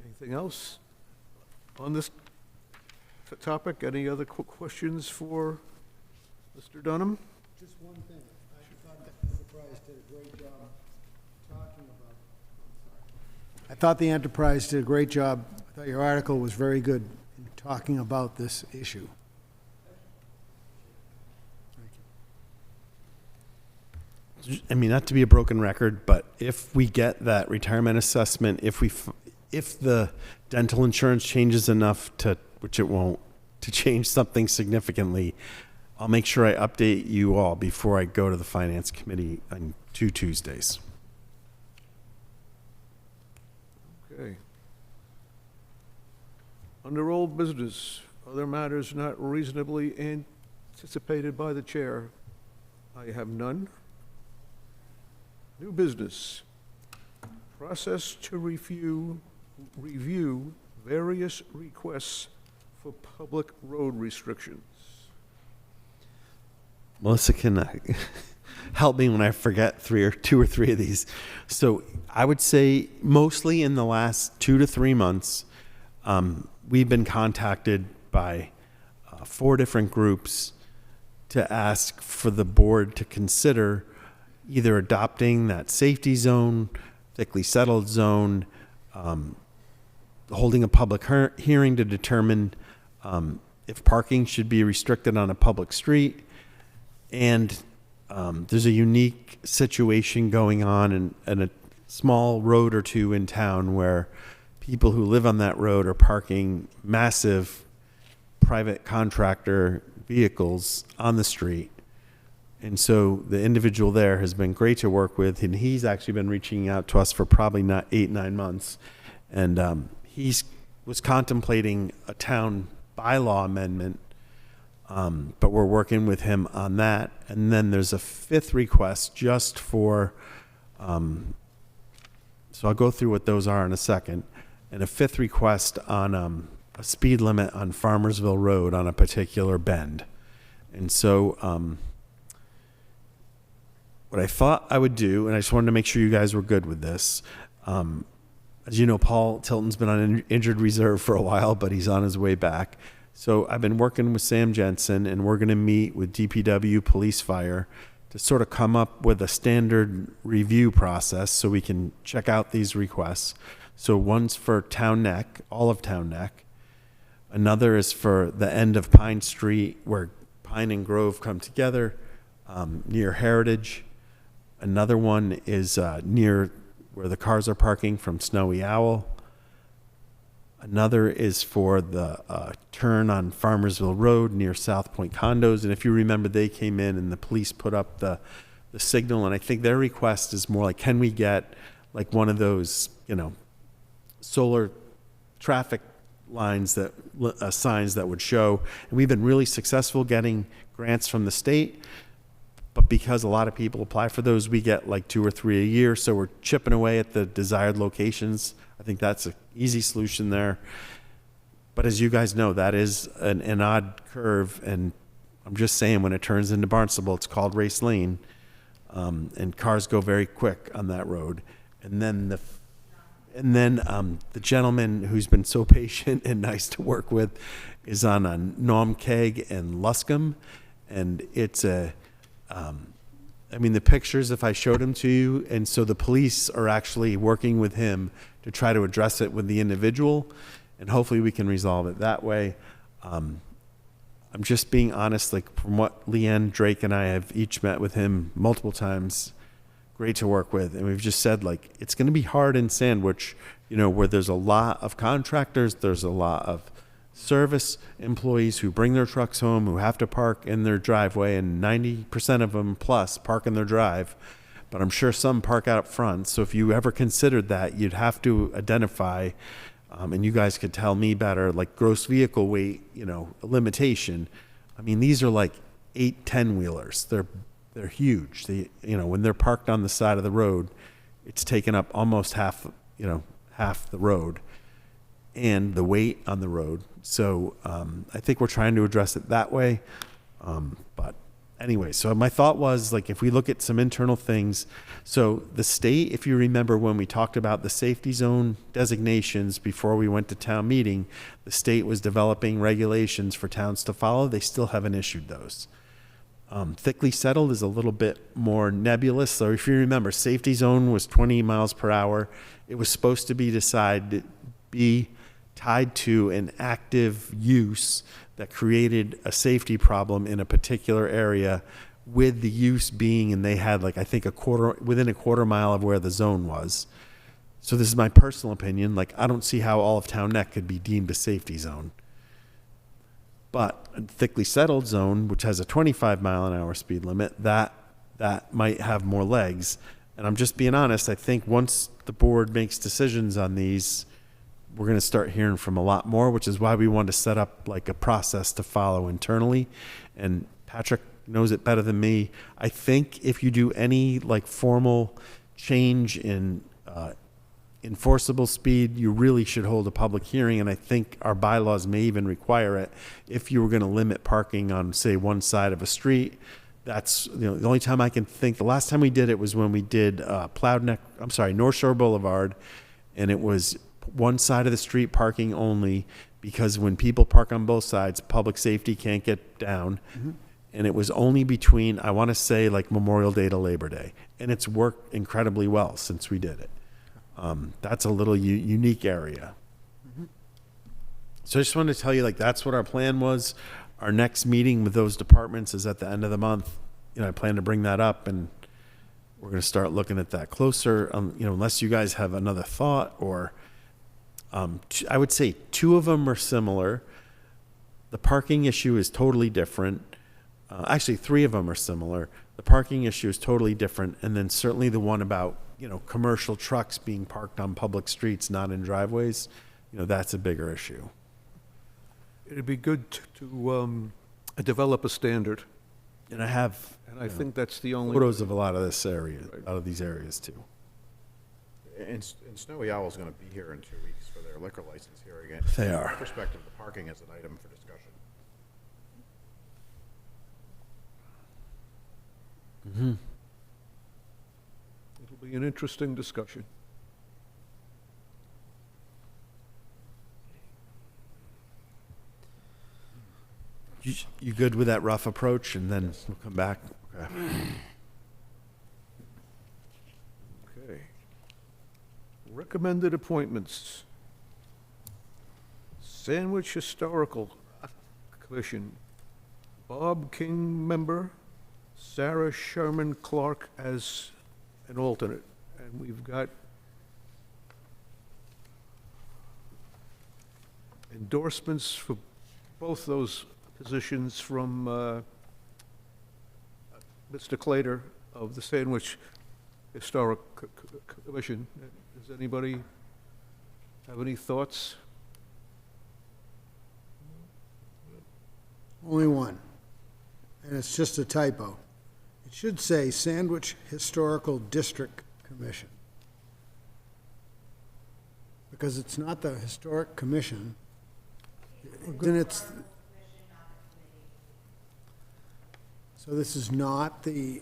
Anything else on this topic? Any other questions for Mr. Dunham? Just one thing, I thought the Enterprise did a great job talking about. I thought the Enterprise did a great job. I thought your article was very good in talking about this issue. I mean, not to be a broken record, but if we get that retirement assessment, if the dental insurance changes enough which it won't, to change something significantly, I'll make sure I update you all before I go to the finance committee on 2 Tuesdays. Okay. Under old business, other matters not reasonably anticipated by the chair, I have none. New business, process to review various requests for public road restrictions. Melissa can help me when I forget 2 or 3 of these. So I would say mostly in the last 2 to 3 months, we've been contacted by 4 different groups to ask for the board to consider either adopting that safety zone, thickly settled zone, holding a public hearing to determine if parking should be restricted on a public street. And there's a unique situation going on in a small road or 2 in town where people who live on that road are parking massive private contractor vehicles on the street. And so the individual there has been great to work with, and he's actually been reaching out to us for probably not 8-9 months. And he was contemplating a town bylaw amendment But we're working with him on that. And then there's a fifth request just for, so I'll go through what those are in a second. And a fifth request on a speed limit on Farmersville Road on a particular bend. And so what I thought I would do, and I just wanted to make sure you guys were good with this. As you know, Paul Tilton's been on injured reserve for a while, but he's on his way back. So I've been working with Sam Jensen, and we're going to meet with DPW, Police, Fire, to sort of come up with a standard review process so we can check out these requests. So one's for Town Neck, all of Town Neck. Another is for the end of Pine Street where Pine and Grove come together, near Heritage. Another one is near where the cars are parking from Snowy Owl. Another is for the turn on Farmersville Road near South Point Condos. And if you remember, they came in and the police put up the signal. And I think their request is more like, can we get like one of those, solar traffic lines that signs that would show. And we've been really successful getting grants from the state. But because a lot of people apply for those, we get like 2 or 3 a year. So we're chipping away at the desired locations. I think that's an easy solution there. But as you guys know, that is an odd curve. And I'm just saying, when it turns into Barnstable, it's called Race Lane. And cars go very quick on that road. And then the gentleman who's been so patient and nice to work with is on a Naumkeag and Luscombe. And it's the pictures, if I showed them to you, and so the police are actually working with him to try to address it with the individual, and hopefully we can resolve it that way. I'm just being honest, like from what Leanne Drake and I have each met with him multiple times, great to work with, and we've just said, like, it's going to be hard in Sandwich, where there's a lot of contractors, there's a lot of service employees who bring their trucks home, who have to park in their driveway, and 90% of them plus park in their drive. But I'm sure some park out front. So if you ever considered that, you'd have to identify, and you guys could tell me better, like gross vehicle weight, limitation. I mean, these are like 8-10 wheelers. They're huge. When they're parked on the side of the road, it's taken up almost half the road and the weight on the road. So I think we're trying to address it that way. But anyway, so my thought was, like, if we look at some internal things, so the state, if you remember when we talked about the safety zone designations before we went to town meeting, the state was developing regulations for towns to follow. They still haven't issued those. Thickly settled is a little bit more nebulous. So if you remember, safety zone was 20 miles per hour. It was supposed to be tied to an active use that created a safety problem in a particular area, with the use being, and they had like, I think within a quarter mile of where the zone was. So this is my personal opinion. Like, I don't see how all of Town Neck could be deemed a safety zone. But a thickly settled zone, which has a 25-mile-an-hour speed limit, that might have more legs. And I'm just being honest, I think once the board makes decisions on these, we're going to start hearing from a lot more, which is why we wanted to set up like a process to follow internally. And Patrick knows it better than me. I think if you do any like formal change in enforceable speed, you really should hold a public hearing, and I think our bylaws may even require it. If you were going to limit parking on, say, one side of a street, that's the only time I can think. The last time we did it was when we did North Shore Boulevard, and it was one side of the street parking only, because when people park on both sides, public safety can't get down. Mm-hmm. And it was only between, I want to say, like Memorial Day to Labor Day, and it's worked incredibly well since we did it. That's a little unique area. Mm-hmm. So I just wanted to tell you, like, that's what our plan was. Our next meeting with those departments is at the end of the month. I plan to bring that up, and we're going to start looking at that closer. Unless you guys have another thought, or I would say 2 of them are similar. The parking issue is totally different. Actually, 3 of them are similar. The parking issue is totally different, and then certainly the one about commercial trucks being parked on public streets, not in driveways, that's a bigger issue. It'd be good to develop a standard. And I have And I think that's the only. photos of a lot of this area, a lot of these areas too. And Snowy Owl's going to be here in 2 weeks for their liquor license hearing. And They from are. my perspective, the parking is an item for discussion. It'll be an interesting discussion. You good with that rough approach, and then we'll come back? Okay. Okay. Recommended appointments. Sandwich Historical Commission, Bob King, member, Sarah Sherman Clark as an alternate. And we've got endorsements for both those positions from Mr. Clater of the Sandwich Historic Commission. Does anybody have any thoughts? Only one, and it's just a typo. It should say Sandwich Historical District Commission. Because it's not the Historic Commission. Then it's... So this is not the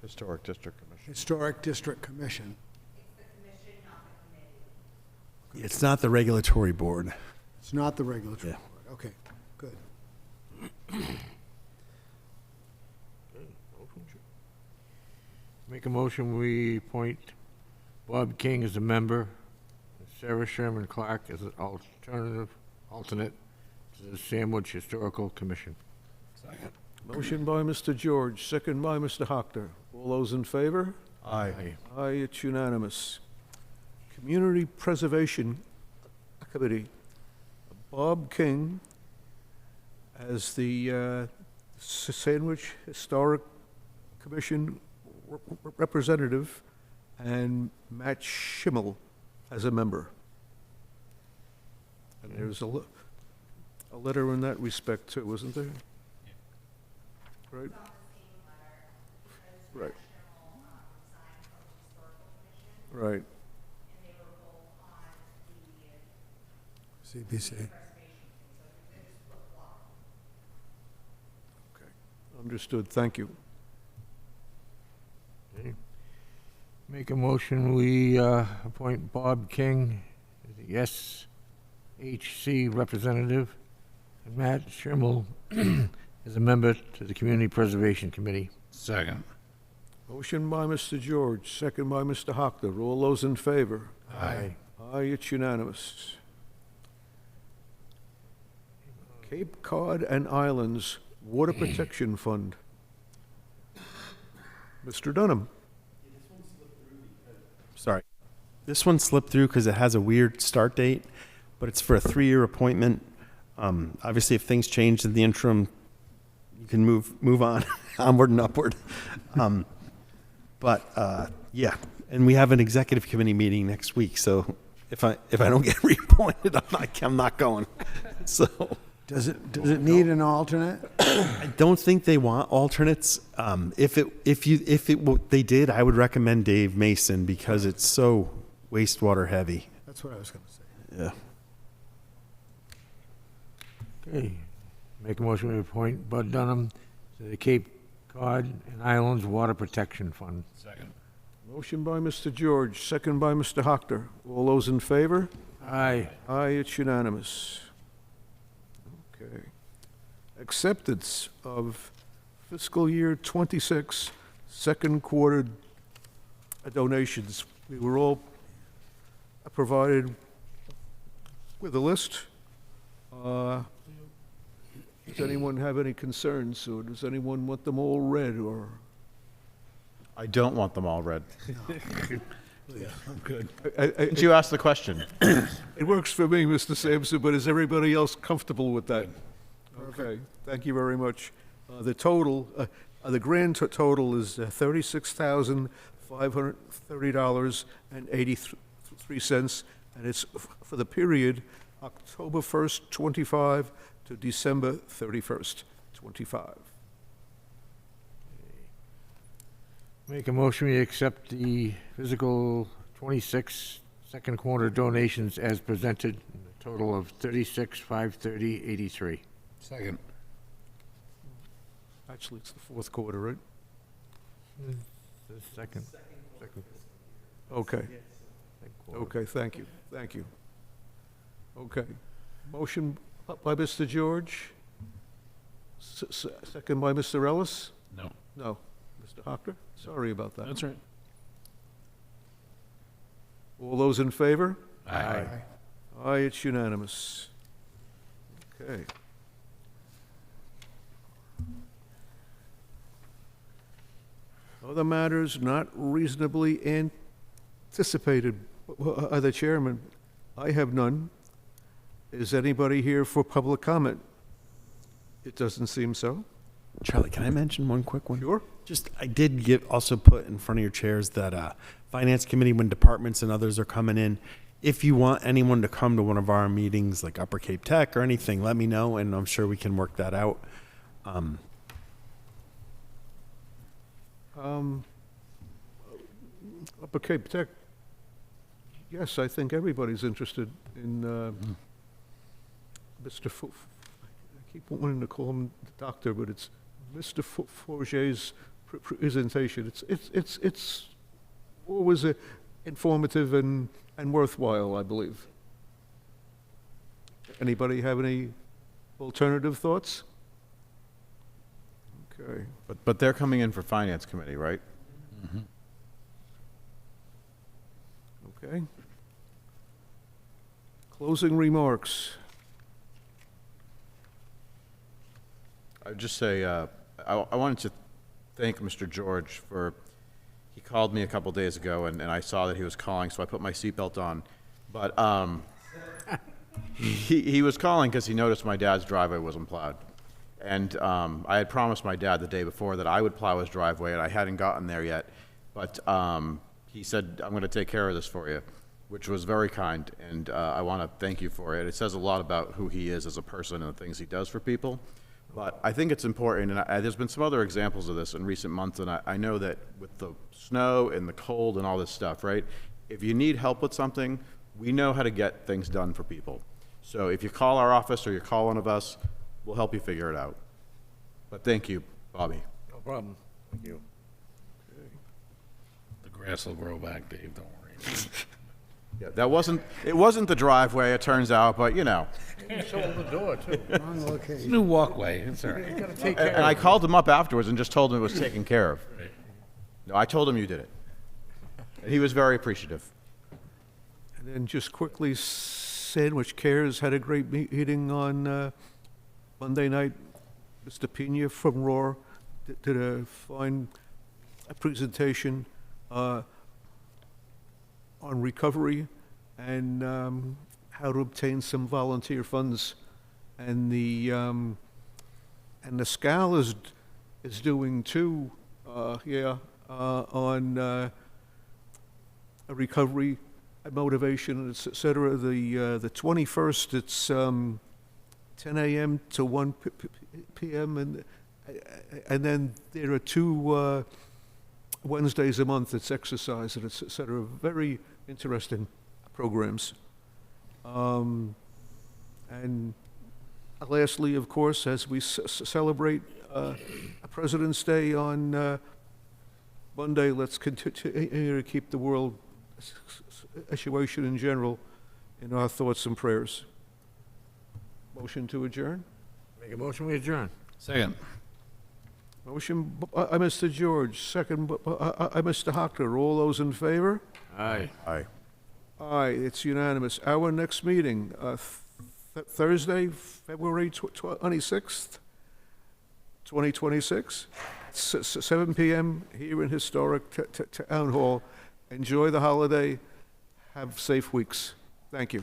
Historic District Commission. Historic District Commission. It's not the regulatory board. It's not the regulatory Yeah. board. Okay, good. Make a motion, we appoint Bob King as a member, and Sarah Sherman Clark as an alternate to the Sandwich Historical Commission. Motion by Mr. George, second by Mr. Hockter. All those in favor? Aye. Aye, it's unanimous. Community Preservation Committee, Bob King as the Sandwich Historic Commission representative, and Matt Schimmel as a member. And there's a letter in that respect too, isn't there? Right? Right. Right. CPC. Okay. Understood, thank you. Okay. Make a motion, we appoint Bob King as the SHC representative, and Matt Schimmel as a member to the Community Preservation Committee. Second. Motion by Mr. George, second by Mr. Hockter. All those in favor? Aye. Aye, it's unanimous. Cape Cod and Islands Water Protection Fund. Mr. Dunham. Sorry. This one slipped through because it has a weird start date, but it's for a 3-year appointment. Obviously, if things change in the interim, you can move on, onward and upward. Yeah, and we have an executive committee meeting next week, so if I don't get reappointed, I'm not going. So Does it need an alternate? I don't think they want alternates. If they did, I would recommend Dave Mason because it's so wastewater heavy. That's what I was going to say. Yeah. Okay. Make a motion, we appoint Bud Dunham to the Cape Cod and Islands Water Protection Fund. Second. Motion by Mr. George, second by Mr. Hockter. All those in favor? Aye. Aye, it's unanimous. Okay. Acceptance of fiscal year '26 second quarter donations. We were all provided with a list. Does anyone have any concerns, or does anyone want them all read, or? I don't want them all read. I'm good. Did you ask the question? It works for me, Mr. Sampson, but is everybody else comfortable with that? Okay, thank you very much. The total, the grand total is $36,530.83, and it's for the period October 1st, 25 to December 31st, 25. Make a motion, we accept the fiscal 26 second quarter donations as presented, a total of 36,530.83. Second. Actually, it's the fourth quarter, right? The second. Okay. Okay, thank you, thank you. Okay. Motion by Mr. George, second by Mr. Ellis? No. No. Mr. Hocker? Sorry about that. That's right. All those in favor? Aye. Aye, it's unanimous. Okay. Other matters not reasonably anticipated. Other chairman, I have none. Is anybody here for public comment? It doesn't seem so. Charlie, can I mention one quick one? Sure. Just, I did also put in front of your chairs that Finance Committee, when departments and others are coming in, if you want anyone to come to one of our meetings, like Upper Cape Tech or anything, let me know, and I'm sure we can work that out. Upper Cape Tech, yes, I think everybody's interested in Mr. I keep wanting to call him the doctor, but it's Mr. Forget's presentation. It's always informative and worthwhile, I believe. Anybody have any alternative thoughts? Okay. But they're coming in for Finance Committee, right? Okay. Closing remarks. I'd just say, I wanted to thank Mr. George for, he called me a couple days ago, and I saw that he was calling, so I put my seatbelt on. But he was calling because he noticed my dad's driveway wasn't plowed. And I had promised my dad the day before that I would plow his driveway, and I hadn't gotten there yet. But he said, I'm going to take care of this for you, which was very kind, and I want to thank you for it. It says a lot about who he is as a person and the things he does for people. But I think it's important, and there's been some other examples of this in recent months, and I know that with the snow and the cold and all this stuff, right? If you need help with something, we know how to get things done for people. So if you call our office or you call one of us, we'll help you figure it out. But thank you, Bobby. No problem. Thank you. The grass will grow back, Dave, don't worry. Yeah, it wasn't the driveway, it turns out, but you know. Sold the door, too. Wrong location. It's a new walkway, it's all right. Gotta take care And I called him up afterwards and just told him it was taken care of. Right. No, I told him you did it. And he was very appreciative. And then just quickly, Sandwich Cares had a great meeting on Monday night. Mr. Pena from Roar did a fine presentation on recovery and how to obtain some volunteer funds. And the SCAL is doing too, on a recovery, motivation, et cetera. The 21st, it's 10 a.m. to 1 p.m. and then there are two Wednesdays a month. It's exercise and et cetera. Very interesting programs. And lastly, of course, as we celebrate President's Day on Monday, let's continue to keep the world situation in general in our thoughts and prayers. Motion to adjourn? Make a motion, we adjourn. Second. Motion by Mr. George, second by Mr. Hocker. All those in favor? Aye. Aye. Aye, it's unanimous. Our next meeting, Thursday, February 26th, 2026, 7 p.m. here in historic Town Hall. Enjoy the holiday. Have safe weeks. Thank you.